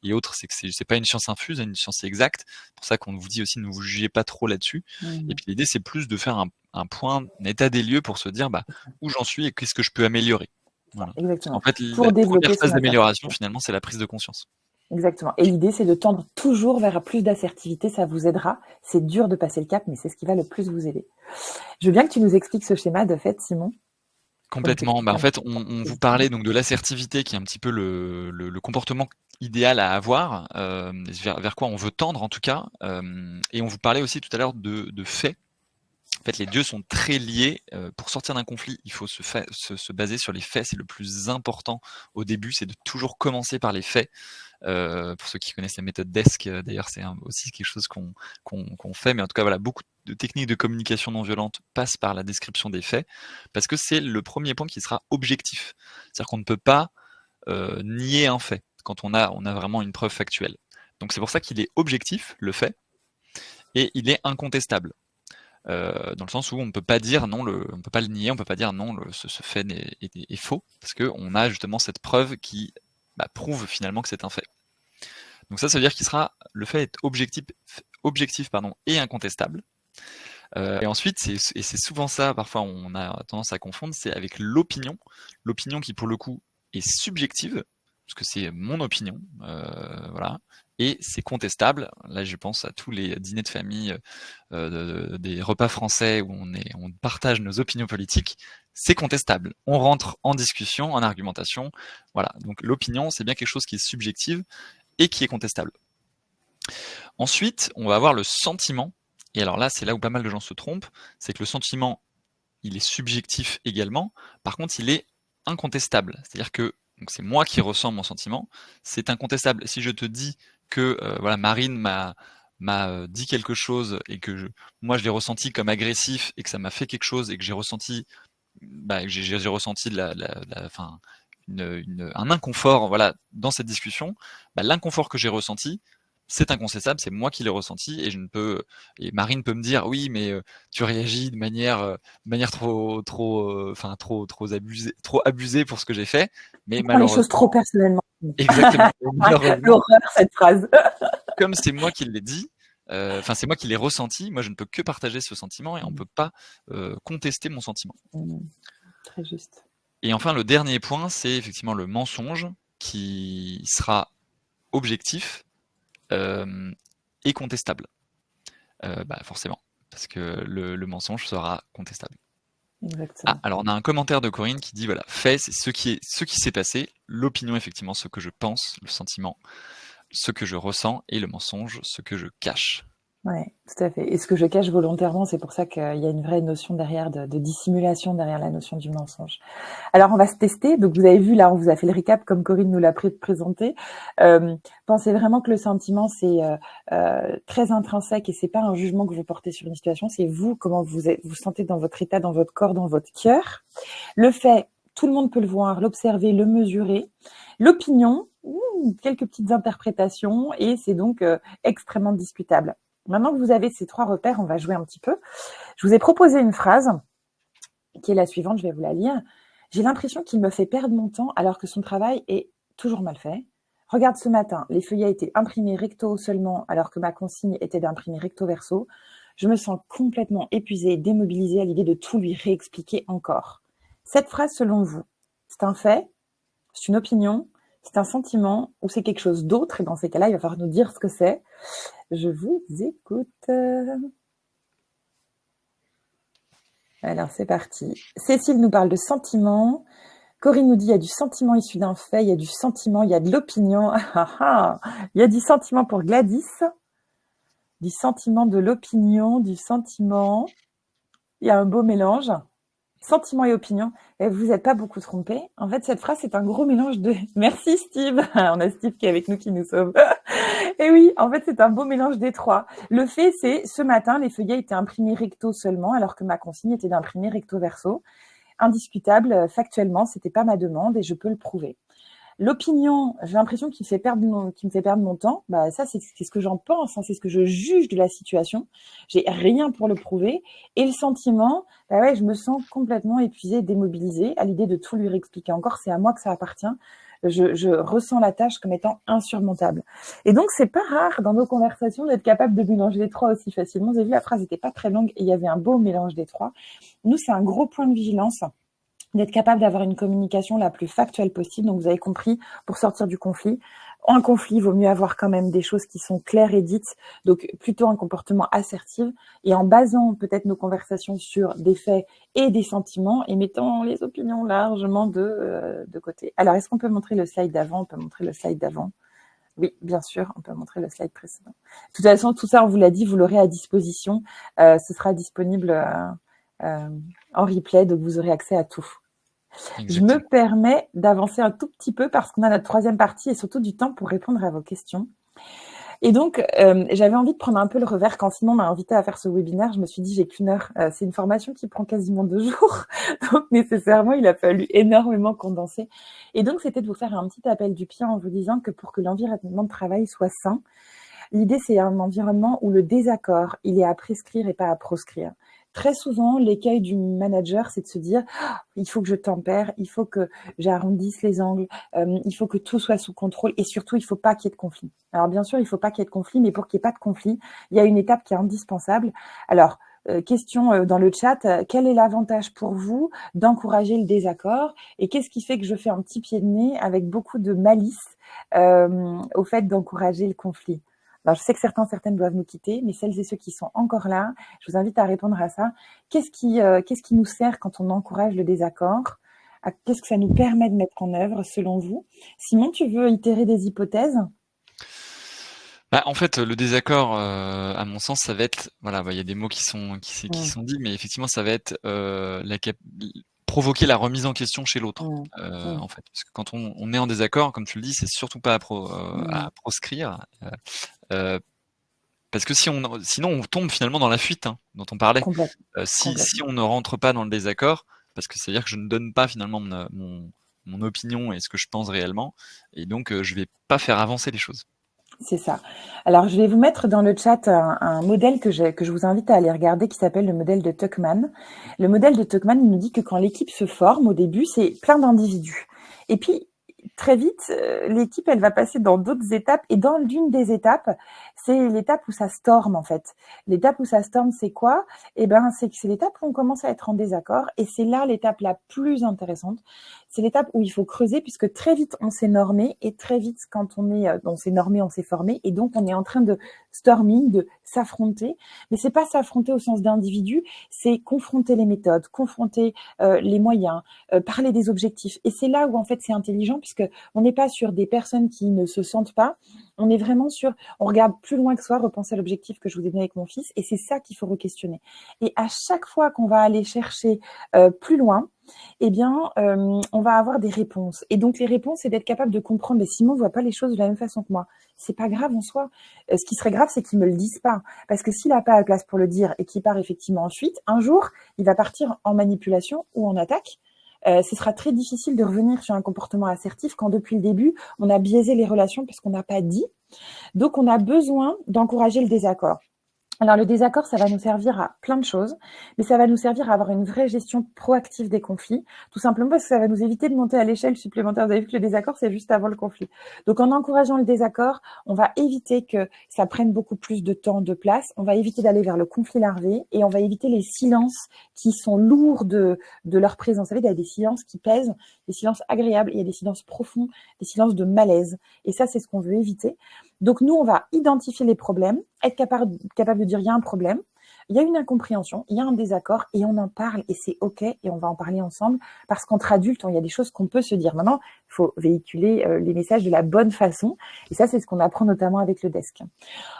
et autres, c'est que c'est pas une science infuse, c'est une science exacte. C'est pour ça qu'on vous dit aussi ne vous jugez pas trop là-dessus. Et puis l'idée, c'est plus de faire un point, un état des lieux pour se dire où j'en suis et qu'est-ce que je peux améliorer. Voilà. Exactement. En fait, Pour la développer première phase son d'amélioration, assertivité. finalement, c'est la prise de conscience. Exactement. Et l'idée, c'est de tendre toujours vers plus d'assertivité. Ça vous aidera. C'est dur de passer le cap, mais c'est ce qui va le plus vous aider. Je veux bien que tu nous expliques ce schéma de fait, Simon. comme Complètement. technique En un fait, peu. on vous parlait donc de l'assertivité qui est un petit peu le comportement idéal à avoir, vers quoi on veut tendre en tout cas. Et on vous parlait aussi tout à l'heure de faits. En fait, les 2 sont très liés. Pour sortir d'un conflit, il faut se baser sur les faits. C'est le plus important au début, c'est de toujours commencer par les faits. Pour ceux qui connaissent la méthode DESC, d'ailleurs, c'est aussi quelque chose qu'on fait. Mais en tout cas, voilà, beaucoup de techniques de communication non violente passent par la description des faits, parce que c'est le premier point qui sera objectif. C'est-à-dire qu'on ne peut pas nier un fait quand on a vraiment une preuve factuelle. Donc c'est pour ça qu'il est objectif, le fait, et il est incontestable. Dans le sens où on ne peut pas dire non, on peut pas le nier, on peut pas dire non, ce fait est faux, parce qu'on a justement cette preuve qui prouve finalement que c'est un fait. Donc ça veut dire le fait est objectif et incontestable. Et ensuite, c'est souvent ça, parfois on a tendance à confondre, c'est avec l'opinion. L'opinion qui pour le coup est subjective, parce que c'est mon opinion, voilà, et c'est contestable. Là, je pense à tous les dîners de famille, des repas français où on partage nos opinions politiques. C'est contestable. On rentre en discussion, en argumentation, voilà. Donc l'opinion, c'est bien quelque chose qui est subjective et qui est contestable. Ensuite, on va avoir le sentiment. Et alors là, c'est là où pas mal de gens se trompent, c'est que le sentiment, il est subjectif également. Par contre, il est incontestable. C'est-à-dire que donc c'est moi qui ressens mon sentiment, c'est incontestable. Si je te dis que voilà, Marine m'a dit quelque chose et que moi je l'ai ressenti comme agressif et que ça m'a fait quelque chose et que j'ai ressenti j'ai ressenti enfin, un inconfort, voilà, dans cette discussion, l'inconfort que j'ai ressenti, c'est incontestable, c'est moi qui l'ai ressenti et je ne peux et Marine peut me dire oui mais tu réagis de manière trop abusée pour ce que j'ai fait, mais Tu prends les choses trop malheureusement personnellement. exactement, malheureusement L'horreur, cette phrase. comme c'est moi qui l'ai dit, enfin c'est moi qui l'ai ressenti, moi je ne peux que partager ce sentiment et on peut pas contester mon sentiment. Très juste. Et enfin, le dernier point, c'est effectivement le mensonge qui sera objectif et contestable. Forcément, parce que le mensonge sera contestable. Exactement. Alors on a un commentaire de Corinne qui dit voilà, fait, c'est ce qui s'est passé, l'opinion effectivement, ce que je pense, le sentiment, ce que je ressens, et le mensonge, ce que je cache. Ouais, tout à fait. Et ce que je cache volontairement, c'est pour ça qu'il y a une vraie notion derrière de dissimulation derrière la notion du mensonge. Alors, on va se tester. Donc, vous avez vu, là, on vous a fait le recap comme Corinne nous l'a présenté. Pensez vraiment que le sentiment, c'est très intrinsèque et c'est pas un jugement que vous portez sur une situation. C'est vous, comment vous sentez dans votre état, dans votre corps, dans votre cœur. Le fait, tout le monde peut le voir, l'observer, le mesurer. L'opinion, quelques petites interprétations et c'est donc extrêmement discutable. Maintenant que vous avez ces 3 repères, on va jouer un petit peu. Je vous ai proposé une phrase qui est la suivante, je vais vous la lire. J'ai l'impression qu'il me fait perdre mon temps alors que son travail est toujours mal fait. Regarde ce matin, les feuillets étaient imprimés recto seulement alors que ma consigne était d'imprimer recto verso. Je me sens complètement épuisée et démobilisée à l'idée de tout lui réexpliquer encore. Cette phrase, selon vous, c'est un fait, c'est une opinion, c'est un sentiment ou c'est quelque chose d'autre? Et dans ces cas-là, il va falloir nous dire ce que c'est. Je vous écoute. Alors, c'est parti. Cécile nous parle de sentiment. Corinne nous dit il y a du sentiment issu d'un fait, il y a du sentiment, il y a de l'opinion. Il y a du sentiment pour Gladys. Du sentiment, de l'opinion, du sentiment. Il y a un beau mélange. Sentiment et opinion. Et vous n'êtes pas beaucoup trompé. En fait, cette phrase, c'est un gros mélange de... Merci Steve. On a Steve qui est avec nous, qui nous sauve. Et oui, en fait, c'est un beau mélange des 3. Le fait, c'est ce matin, les feuillets étaient imprimés recto seulement, alors que ma consigne était d'imprimer recto verso. Indiscutable, factuellement, c'était pas ma demande et je peux le prouver. L'opinion, j'ai l'impression qu'il me fait perdre mon temps. Ça, c'est ce que j'en pense, c'est ce que je juge de la situation. J'ai rien pour le prouver. Et le sentiment, je me sens complètement épuisée, démobilisée à l'idée de tout lui réexpliquer encore. C'est à moi que ça appartient. Je ressens la tâche comme étant insurmontable. Et donc, c'est pas rare dans nos conversations d'être capable de mélanger les 3 aussi facilement. Vous avez vu, la phrase n'était pas très longue et il y avait un beau mélange des 3. Nous, c'est un gros point de vigilance d'être capable d'avoir une communication la plus factuelle possible. Donc, vous avez compris, pour sortir du conflit, En conflit, il vaut mieux avoir quand même des choses qui sont claires et dites, donc plutôt un comportement assertif, et en basant peut-être nos conversations sur des faits et des sentiments, et mettant les opinions largement de côté. Alors, est-ce qu'on peut montrer le slide d'avant? On peut montrer le slide d'avant. Oui, bien sûr, on peut montrer le slide précédent. De toute façon, tout ça, on vous l'a dit, vous l'aurez à disposition. Ce sera disponible en replay, donc vous aurez accès à tout. Je me Exactement. permets d'avancer un tout petit peu parce qu'on a notre troisième partie et surtout du temps pour répondre à vos questions. Et donc, j'avais envie de prendre un peu le revers. Quand Simon m'a invité à faire ce webinaire, je me suis dit, j'ai qu'une heure. C'est une formation qui prend quasiment 2 jours. Donc, nécessairement, il a fallu énormément condenser. Et donc, c'était de vous faire un petit appel du pied en vous disant que pour que l'environnement de travail soit sain, l'idée, c'est un environnement où le désaccord, il est à prescrire et pas à proscrire. Très souvent, l'écueil du manager, c'est de se dire il faut que je tempère, il faut que j'arrondisse les angles, il faut que tout soit sous contrôle et surtout, il ne faut pas qu'il y ait de conflit. Alors bien sûr, il ne faut pas qu'il y ait de conflit, mais pour qu'il n'y ait pas de conflit, il y a une étape qui est indispensable. Alors, question dans le chat, quel est l'avantage pour vous d'encourager le désaccord et qu'est-ce qui fait que je fais un petit pied de nez avec beaucoup de malice au fait d'encourager le conflit? Alors, je sais que certaines doivent nous quitter, mais celles et ceux qui sont encore là, je vous invite à répondre à ça. Qu'est-ce qui nous sert quand on encourage le désaccord? Qu'est-ce que ça nous permet de mettre en œuvre, selon vous? Simon, tu veux itérer des hypothèses? En fait, le désaccord, à mon sens, ça va être, voilà, il y a des mots qui sont dits, mais effectivement, ça va être provoquer la remise en question chez l'autre, Mmh. Mmh. en fait. Parce que quand on est en désaccord, comme tu le dis, c'est surtout pas à proscrire, parce que sinon on tombe finalement dans la fuite, hein, dont on parlait. Complètement. Si on ne rentre pas dans le désaccord, parce que c'est-à-dire que je ne donne pas finalement mon opinion et ce que je pense réellement, et donc je vais pas faire avancer les choses. C'est ça. Alors, je vais vous mettre dans le chat un modèle que je vous invite à aller regarder qui s'appelle le modèle de Tuckman. Le modèle de Tuckman, il nous dit que quand l'équipe se forme, au début, c'est plein d'individus. Et puis, très vite, l'équipe, elle va passer dans d'autres étapes. Et dans l'une des étapes, c'est l'étape où ça storme, en fait. L'étape où ça storme, c'est quoi? Eh ben, c'est l'étape où on commence à être en désaccord. Et c'est là l'étape la plus intéressante. C'est l'étape où il faut creuser puisque très vite on s'est normé et très vite quand on s'est normé, on s'est formé et donc on est en train de storming, de s'affronter. Mais c'est pas s'affronter au sens d'individu, c'est confronter les méthodes, confronter les moyens, parler des objectifs. Et c'est là où en fait c'est intelligent puisque on n'est pas sur des personnes qui ne se sentent pas. On est vraiment on regarde plus loin que soi, repenser à l'objectif que je vous ai donné avec mon fils et c'est ça qu'il faut re-questionner. Et à chaque fois qu'on va aller chercher plus loin, eh bien, on va avoir des réponses. Et donc, les réponses, c'est d'être capable de comprendre. Mais Simon ne voit pas les choses de la même façon que moi. C'est pas grave en soi. Ce qui serait grave, c'est qu'il me le dise pas. Parce que s'il n'a pas la place pour le dire et qu'il part effectivement en fuite, un jour, il va partir en manipulation ou en attaque. Ce sera très difficile de revenir sur un comportement assertif quand depuis le début, on a biaisé les relations parce qu'on n'a pas dit. Donc, on a besoin d'encourager le désaccord. Alors, le désaccord, ça va nous servir à plein de choses, mais ça va nous servir à avoir une vraie gestion proactive des conflits, tout simplement parce que ça va nous éviter de monter à l'échelle supplémentaire. Vous avez vu que le désaccord, c'est juste avant le conflit. Donc, en encourageant le désaccord, on va éviter que ça prenne beaucoup plus de temps, de place, on va éviter d'aller vers le conflit larvé et on va éviter les silences qui sont lourds de leur présence. Vous savez, il y a des silences qui pèsent, des silences agréables, il y a des silences profonds, des silences de malaise. Et ça, c'est ce qu'on veut éviter. Donc, nous, on va identifier les problèmes, être capable de dire il y a un problème, il y a une incompréhension, il y a un désaccord et on en parle et c'est OK et on va en parler ensemble parce qu'entre adultes, il y a des choses qu'on peut se dire. Maintenant, il faut véhiculer les messages de la bonne façon et ça, c'est ce qu'on apprend notamment avec le desk.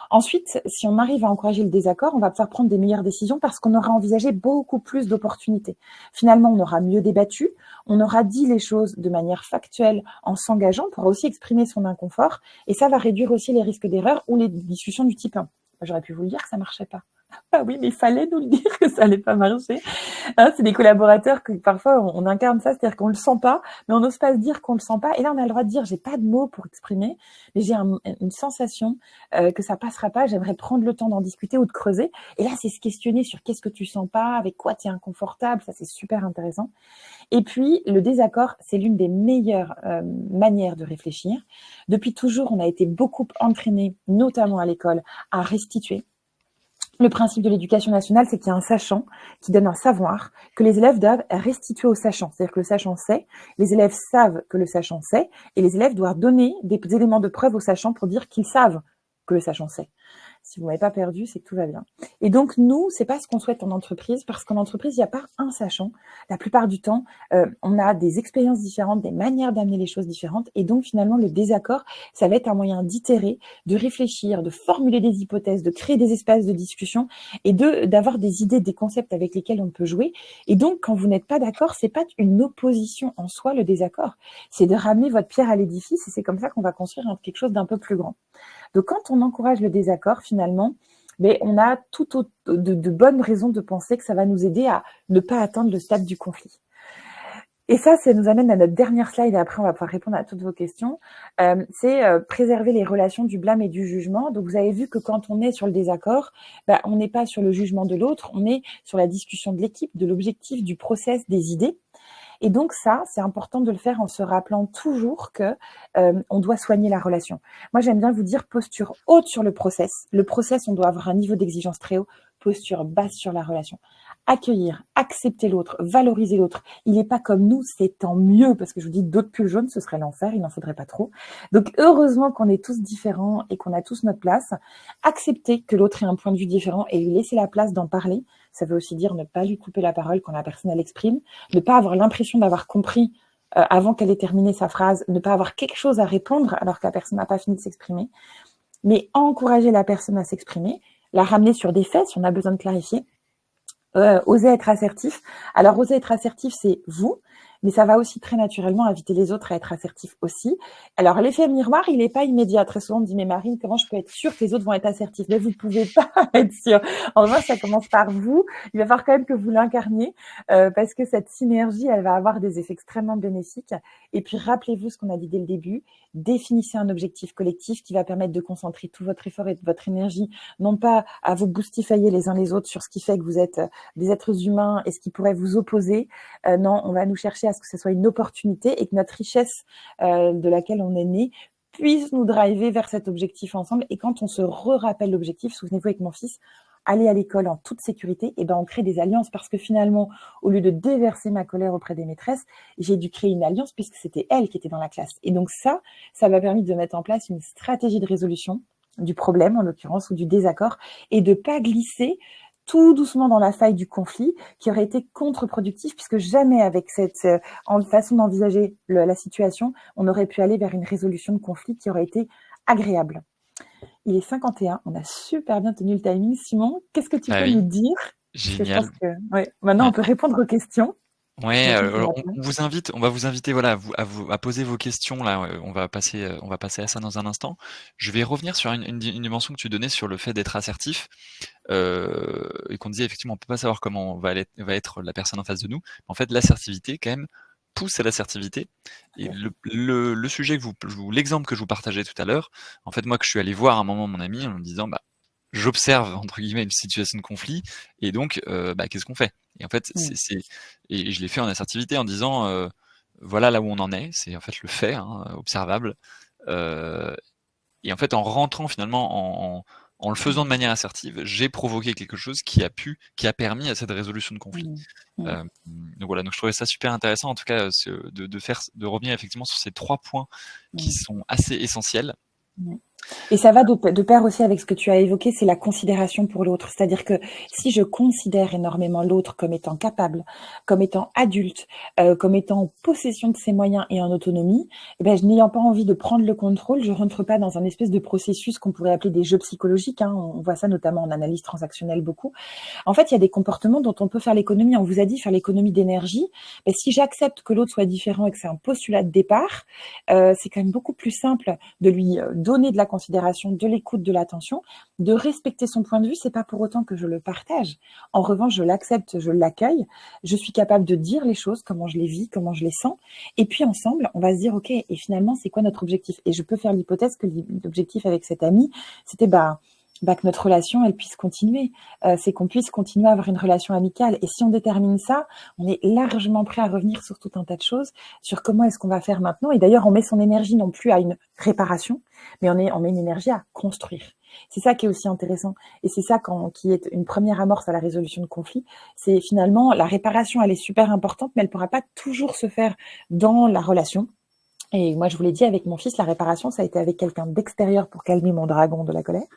Ensuite, si on arrive à encourager le désaccord, on va pouvoir prendre des meilleures décisions parce qu'on aura envisagé beaucoup plus d'opportunités. Finalement, on aura mieux débattu, on aura dit les choses de manière factuelle en s'engageant, on pourra aussi exprimer son inconfort et ça va réduire aussi les risques d'erreur ou les discussions du type 1. J'aurais pu vous le dire que ça marchait pas. Ah oui, mais il fallait nous le dire que ça allait pas marcher. Hein, c'est des collaborateurs que parfois on incarne ça, c'est-à-dire qu'on le sent pas, mais on n'ose pas se dire qu'on le sent pas. Et là, on a le droit de dire, j'ai pas de mots pour exprimer, mais j'ai une sensation que ça passera pas. J'aimerais prendre le temps d'en discuter ou de creuser. Et là, c'est se questionner sur qu'est-ce que tu sens pas, avec quoi tu es inconfortable. Ça, c'est super intéressant. Et puis, le désaccord, c'est l'une des meilleures manières de réfléchir. Depuis toujours, on a été beaucoup entraînés, notamment à l'école, à restituer. Le principe de l'éducation nationale, c'est qu'il y a un sachant qui donne un savoir que les élèves doivent restituer au sachant. C'est-à-dire que le sachant sait, les élèves savent que le sachant sait, et les élèves doivent donner des éléments de preuve au sachant pour dire qu'ils savent que le sachant sait. Si vous m'avez pas perdu, c'est que tout va bien. Et donc, nous, c'est pas ce qu'on souhaite en entreprise, parce qu'en entreprise, il n'y a pas un sachant. La plupart du temps, on a des expériences différentes, des manières d'amener les choses différentes. Et donc, finalement, le désaccord, ça va être un moyen d'itérer, de réfléchir, de formuler des hypothèses, de créer des espaces de discussion et d'avoir des idées, des concepts avec lesquels on peut jouer. Et donc, quand vous n'êtes pas d'accord, c'est pas une opposition en soi, le désaccord. C'est de ramener votre pierre à l'édifice et c'est comme ça qu'on va construire quelque chose d'un peu plus grand. Donc, quand on encourage le désaccord, finalement, mais on a de bonnes raisons de penser que ça va nous aider à ne pas atteindre le stade du conflit. Et ça nous amène à notre dernière slide, et après on va pouvoir répondre à toutes vos questions. C'est préserver les relations du blâme et du jugement. Donc vous avez vu que quand on est sur le désaccord, on n'est pas sur le jugement de l'autre, on est sur la discussion de l'équipe, de l'objectif, du process, des idées. Et donc ça, c'est important de le faire en se rappelant toujours que on doit soigner la relation. Moi, j'aime bien vous dire posture haute sur le process. Le process, on doit avoir un niveau d'exigence très haut. Posture basse sur la relation. Accueillir, accepter l'autre, valoriser l'autre. Il n'est pas comme nous, c'est tant mieux, parce que je vous dis, d'autres pulls jaunes, ce serait l'enfer, il n'en faudrait pas trop. Donc, heureusement qu'on est tous différents et qu'on a tous notre place. Accepter que l'autre ait un point de vue différent et lui laisser la place d'en parler. Ça veut aussi dire ne pas lui couper la parole quand la personne, elle exprime. Ne pas avoir l'impression d'avoir compris avant qu'elle ait terminé sa phrase. Ne pas avoir quelque chose à répondre alors que la personne n'a pas fini de s'exprimer. Mais encourager la personne à s'exprimer, la ramener sur des faits si on a besoin de clarifier. Oser être assertif. Alors, oser être assertif, c'est vous, mais ça va aussi très naturellement inviter les autres à être assertifs aussi. Alors, l'effet miroir, il n'est pas immédiat. Très souvent, on me dit, mais Marine, comment je peux être sûre que les autres vont être assertifs? Mais vous ne pouvez pas être sûre. En revanche, ça commence par vous. Il va falloir quand même que vous l'incarniez parce que cette synergie, elle va avoir des effets extrêmement bénéfiques. Et puis, rappelez-vous ce qu'on a dit dès le début. Définissez un objectif collectif qui va permettre de concentrer tout votre effort et votre énergie, non pas à vous boustifailler les uns les autres sur ce qui fait que vous êtes des êtres humains et ce qui pourrait vous opposer. Non, on va nous chercher à ce que ce soit une opportunité et que notre richesse de laquelle on est né puisse nous driver vers cet objectif ensemble. Et quand on se rappelle l'objectif, souvenez-vous avec mon fils, aller à l'école en toute sécurité, et on crée des alliances parce que finalement, au lieu de déverser ma colère auprès des maîtresses, j'ai dû créer une alliance puisque c'était elle qui était dans la classe. Et donc ça m'a permis de mettre en place une stratégie de résolution du problème, en l'occurrence, ou du désaccord, et de pas glisser tout doucement dans la faille du conflit qui aurait été contre-productif puisque jamais avec cette façon d'envisager la situation, on aurait pu aller vers une résolution de conflit qui aurait été agréable. Il est 51, on a super bien tenu le timing. Simon, qu'est-ce que tu peux nous dire? Génial. Maintenant, on peut répondre aux questions. Ouais, alors on va vous inviter, voilà, à poser vos questions là. On va passer à ça dans un instant. Je vais revenir sur une dimension que tu donnais sur le fait d'être assertif et qu'on disait effectivement on peut pas savoir comment va être la personne en face de nous. En fait, l'assertivité quand même pousse à l'assertivité. Et le sujet l'exemple que je vous partageais tout à l'heure, en fait moi que je suis allé voir à un moment mon ami en me disant j'observe entre guillemets une situation de conflit et donc qu'est-ce qu'on fait? Et en fait et je l'ai fait en assertivité en disant voilà là où on en est, c'est en fait le fait observable et en fait en rentrant finalement en le faisant de manière assertive, j'ai provoqué quelque chose qui a permis à cette résolution de conflit. Donc voilà, donc je trouvais ça super intéressant en tout cas de revenir effectivement sur ces 3 points qui sont assez essentiels. Et ça va de pair aussi avec ce que tu as évoqué, c'est la considération pour l'autre. C'est-à-dire que si je considère énormément l'autre comme étant capable, comme étant adulte, comme étant en possession de ses moyens et en autonomie, je n'ayant pas envie de prendre le contrôle, je rentre pas dans un espèce de processus qu'on pourrait appeler des jeux psychologiques. On voit ça notamment en analyse transactionnelle beaucoup. En fait, il y a des comportements dont on peut faire l'économie. On vous a dit faire l'économie d'énergie. Si j'accepte que l'autre soit différent et que c'est un postulat de départ, c'est quand même beaucoup plus simple de lui donner de la considération, de l'écoute, de l'attention, de respecter son point de vue. C'est pas pour autant que je le partage. En revanche, je l'accepte, je l'accueille. Je suis capable de dire les choses, comment je les vis, comment je les sens. Et puis ensemble, on va se dire, ok, et finalement, c'est quoi notre objectif? Et je peux faire l'hypothèse que l'objectif avec cet ami, c'était que notre relation, elle puisse continuer. C'est qu'on puisse continuer à avoir une relation amicale. Et si on détermine ça, on est largement prêt à revenir sur tout un tas de choses, sur comment est-ce qu'on va faire maintenant. Et d'ailleurs, on met son énergie non plus à une réparation, mais on met une énergie à construire. C'est ça qui est aussi intéressant. Et c'est ça qui est une première amorce à la résolution de conflits. C'est finalement, la réparation, elle est super importante, mais elle ne pourra pas toujours se faire dans la relation. Et moi, je vous l'ai dit, avec mon fils, la réparation, ça a été avec quelqu'un d'extérieur pour calmer mon dragon de la colère.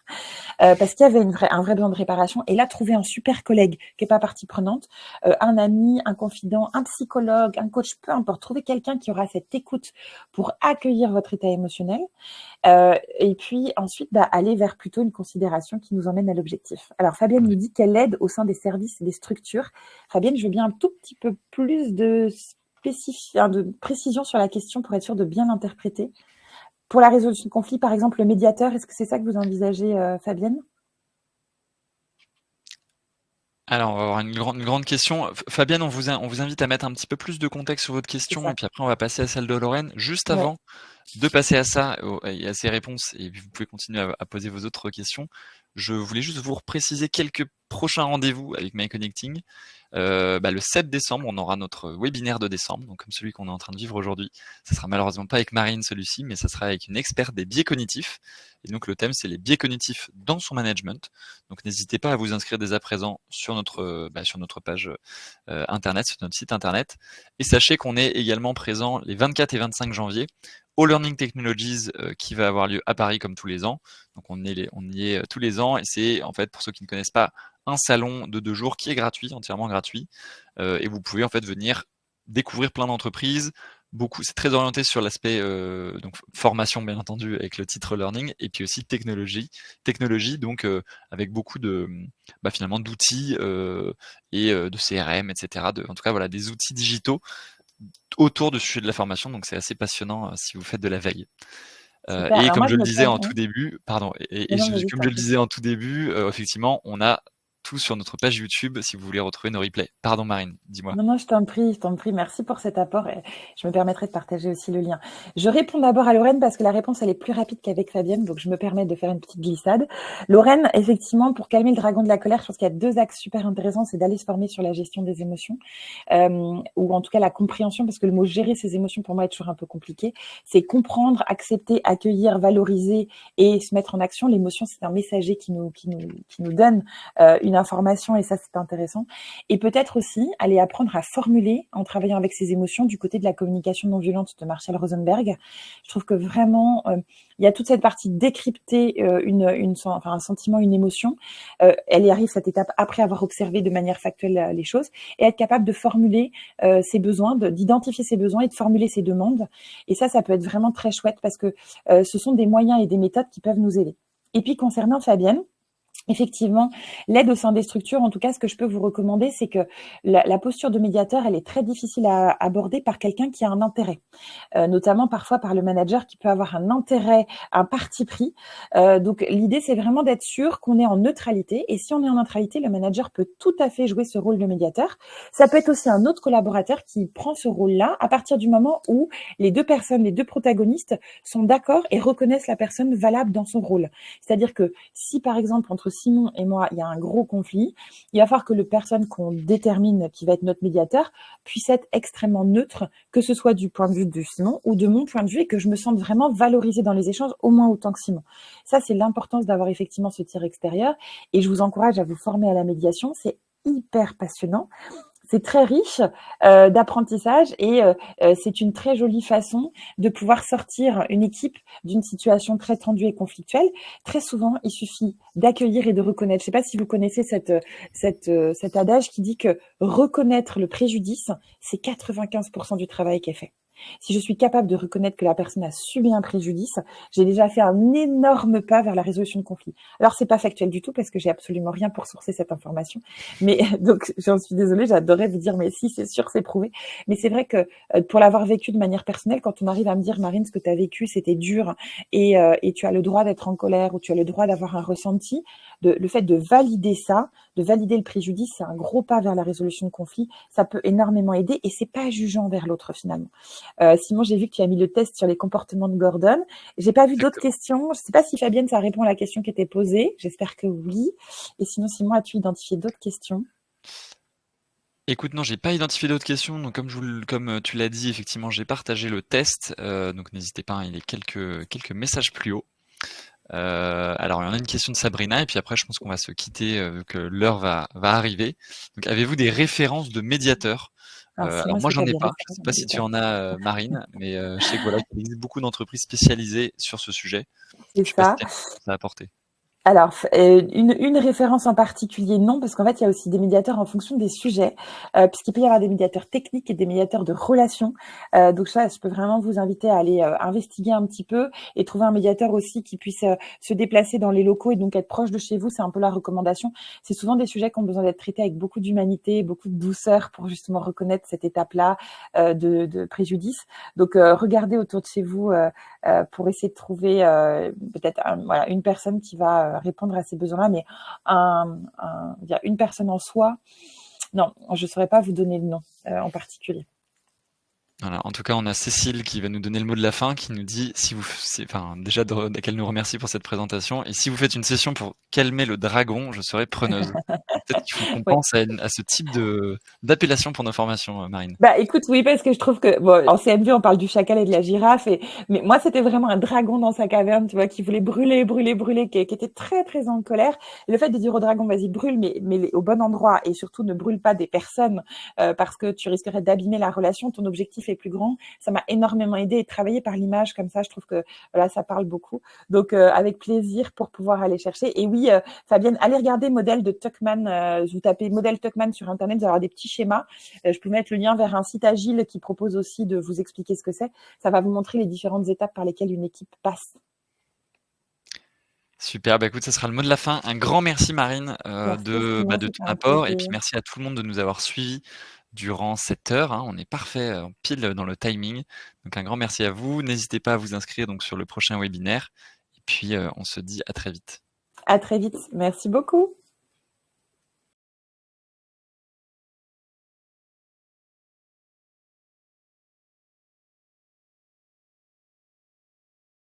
Parce qu'il y avait un vrai besoin de réparation. Et là, trouver un super collègue qui n'est pas partie prenante, un ami, un confident, un psychologue, un coach, peu importe. Trouver quelqu'un qui aura cette écoute pour accueillir votre état émotionnel. Et puis ensuite, aller vers plutôt une considération qui nous emmène à l'objectif. Alors, Fabienne nous dit qu'elle aide au sein des services et des structures. Fabienne, je veux bien un tout petit peu plus de précision sur la question pour être sûr de bien l'interpréter. Pour la résolution de conflit, par exemple, le médiateur, est-ce que c'est ça que vous envisagez, Fabienne? Alors, on va avoir une grande question. Fabienne, on vous invite à mettre un petit peu plus de contexte sur votre question, et puis après, on va passer à celle de Lorraine. Juste avant de passer à ça et à ces réponses, et puis vous pouvez continuer à poser vos autres questions, je voulais juste vous préciser quelques prochains rendez-vous avec MyConnecting. Le 7 décembre, on aura notre webinaire de décembre, donc comme celui qu'on est en train de vivre aujourd'hui. Ça sera malheureusement pas avec Marine celui-ci, mais ça sera avec une experte des biais cognitifs. Et donc le thème, c'est les biais cognitifs dans son management. Donc n'hésitez pas à vous inscrire dès à présent sur notre page internet, sur notre site internet. Et sachez qu'on est également présent les 24 et 25 janvier au Learning Technologies qui va avoir lieu à Paris comme tous les ans. Donc on y est tous les ans, et c'est en fait, pour ceux qui ne connaissent pas, un salon de 2 jours qui est gratuit, entièrement gratuit, et vous pouvez en fait venir découvrir plein d'entreprises. C'est très orienté sur l'aspect donc formation, bien entendu, avec le titre learning, et puis aussi technologie, donc avec beaucoup de finalement d'outils et de CRM, etc. En tout cas, voilà, des outils digitaux autour du sujet de la formation. Donc c'est assez passionnant si vous faites de la veille. Et comme je le disais en tout début, pardon, comme je le disais en tout début, effectivement, on a tout sur notre page YouTube si vous voulez retrouver nos replays. Pardon Marine, dis-moi. Non, je t'en prie. Merci pour cet apport. Et je me permettrai de partager aussi le lien. Je réponds d'abord à Lorraine parce que la réponse, elle est plus rapide qu'avec Fabienne, donc je me permets de faire une petite glissade. Lorraine, effectivement, pour calmer le dragon de la colère, je pense qu'il y a 2 axes super intéressants. C'est d'aller se former sur la gestion des émotions, ou en tout cas la compréhension, parce que le mot gérer ses émotions, pour moi, est toujours un peu compliqué. C'est comprendre, accepter, accueillir, valoriser et se mettre en action. L'émotion, c'est un messager qui nous donne une information, et ça, c'est intéressant. Et peut-être aussi aller apprendre à formuler en travaillant avec ses émotions du côté de la communication non violente de Marshall Rosenberg. Je trouve que vraiment, il y a toute cette partie décrypter un sentiment, une émotion. Elle y arrive, cette étape, après avoir observé de manière factuelle les choses, et être capable de formuler ses besoins, d'identifier ses besoins et de formuler ses demandes. Et ça peut être vraiment très chouette parce que ce sont des moyens et des méthodes qui peuvent nous aider. Et puis concernant Fabienne, effectivement, l'aide au sein des structures, en tout cas, ce que je peux vous recommander, c'est que la posture de médiateur, elle est très difficile à aborder par quelqu'un qui a un intérêt, notamment parfois par le manager qui peut avoir un intérêt, un parti pris. Donc, l'idée, c'est vraiment d'être sûr qu'on est en neutralité. Et si on est en neutralité, le manager peut tout à fait jouer ce rôle de médiateur. Ça peut être aussi un autre collaborateur qui prend ce rôle-là à partir du moment où les 2 personnes, les 2 protagonistes sont d'accord et reconnaissent la personne valable dans son rôle. C'est-à-dire que si, par exemple, entre Simon et moi, il y a un gros conflit, il va falloir que le personne qu'on détermine qui va être notre médiateur puisse être extrêmement neutre, que ce soit du point de vue de Simon ou de mon point de vue, et que je me sente vraiment valorisée dans les échanges au moins autant que Simon. Ça, c'est l'importance d'avoir effectivement ce tir extérieur, et je vous encourage à vous former à la médiation. C'est hyper passionnant. C'est très riche d'apprentissage, et c'est une très jolie façon de pouvoir sortir une équipe d'une situation très tendue et conflictuelle. Très souvent, il suffit d'accueillir et de reconnaître. Je ne sais pas si vous connaissez cet adage qui dit que reconnaître le préjudice, c'est 95% du travail qui est fait. Si je suis capable de reconnaître que la personne a subi un préjudice, j'ai déjà fait un énorme pas vers la résolution de conflit. Alors, c'est pas factuel du tout parce que j'ai absolument rien pour sourcer cette information. Mais donc, j'en suis désolée, j'adorais vous dire, mais si, c'est sûr, c'est prouvé. Mais c'est vrai que pour l'avoir vécu de manière personnelle, quand on arrive à me dire, Marine, ce que tu as vécu, c'était dur, et tu as le droit d'être en colère, ou tu as le droit d'avoir un ressenti, le fait de valider ça, de valider le préjudice, c'est un gros pas vers la résolution de conflit. Ça peut énormément aider, et c'est pas jugeant vers l'autre finalement. Simon, j'ai vu que tu as mis le test sur les comportements de Gordon. J'ai pas vu d'autres questions. Je sais pas si Fabienne, ça répond à la question qui était posée. J'espère que oui. Et sinon, Simon, as-tu identifié d'autres questions? Écoute, non, j'ai pas identifié d'autres questions. Donc, comme tu l'as dit, effectivement, j'ai partagé le test. Donc, n'hésitez pas, il est quelques messages plus haut. Alors, il y en a une question de Sabrina, et puis après, je pense qu'on va se quitter vu que l'heure va arriver. Donc, avez-vous des références de médiateurs? Alors, Alors sinon, moi, est-ce que tu j'en as ai des pas. Je références sais dans pas les si tu médias? en as, Marine, mais je sais que voilà, qu'il existe beaucoup d'entreprises spécialisées sur ce sujet. C'est Je sais pas si ça. tu as une réponse à apporter. Alors, une référence en particulier, non, parce qu'en fait, il y a aussi des médiateurs en fonction des sujets, puisqu'il peut y avoir des médiateurs techniques et des médiateurs de relations. Donc ça, je peux vraiment vous inviter à aller investiguer un petit peu et trouver un médiateur aussi qui puisse se déplacer dans les locaux et donc être proche de chez vous. C'est un peu la recommandation. C'est souvent des sujets qui ont besoin d'être traités avec beaucoup d'humanité, beaucoup de douceur pour justement reconnaître cette étape-là de préjudice. Donc, regardez autour de chez vous pour essayer de trouver peut-être voilà, une personne qui va répondre à ces besoins-là, mais une personne en soi, non, je ne saurais pas vous donner le nom en particulier. Voilà. En tout cas, on a Cécile qui va nous donner le mot de la fin, qui nous dit si vous, enfin, déjà qu'elle nous remercie pour cette présentation, et si vous faites une session pour calmer le dragon, je serai preneuse. Donc, peut-être qu'il faut qu'on Oui. pense à ce type d'appellation pour nos formations, Marine. Bah écoute, oui, parce que je trouve que bon, en CMV, on parle du chacal et de la girafe, mais moi, c'était vraiment un dragon dans sa caverne, tu vois, qui voulait brûler, brûler, brûler, qui était très, très en colère. Et le fait de dire au dragon, vas-y, brûle, mais au bon endroit, et surtout ne brûle pas des personnes, parce que tu risquerais d'abîmer la relation, ton objectif est plus grand. Ça m'a énormément aidé et travailler par l'image comme ça, je trouve que voilà, ça parle beaucoup. Donc, avec plaisir pour pouvoir aller chercher. Et oui, Fabienne, allez regarder modèle de Tuckman. Vous tapez modèle Tuckman sur Internet, vous allez avoir des petits schémas. Je peux mettre le lien vers un site agile qui propose aussi de vous expliquer ce que c'est. Ça va vous montrer les différentes étapes par lesquelles une équipe passe. Super, bah écoute, ça sera le mot de la fin. Un grand merci Marine Merci, de Simon, ton c'était un apport, et puis plaisir. merci à tout le monde de nous avoir suivis durant cette heure, hein. On est parfait, pile dans le timing. Donc un grand merci à vous. N'hésitez pas à vous inscrire donc sur le prochain webinaire, et puis on se dit à très vite. À très vite. Merci beaucoup.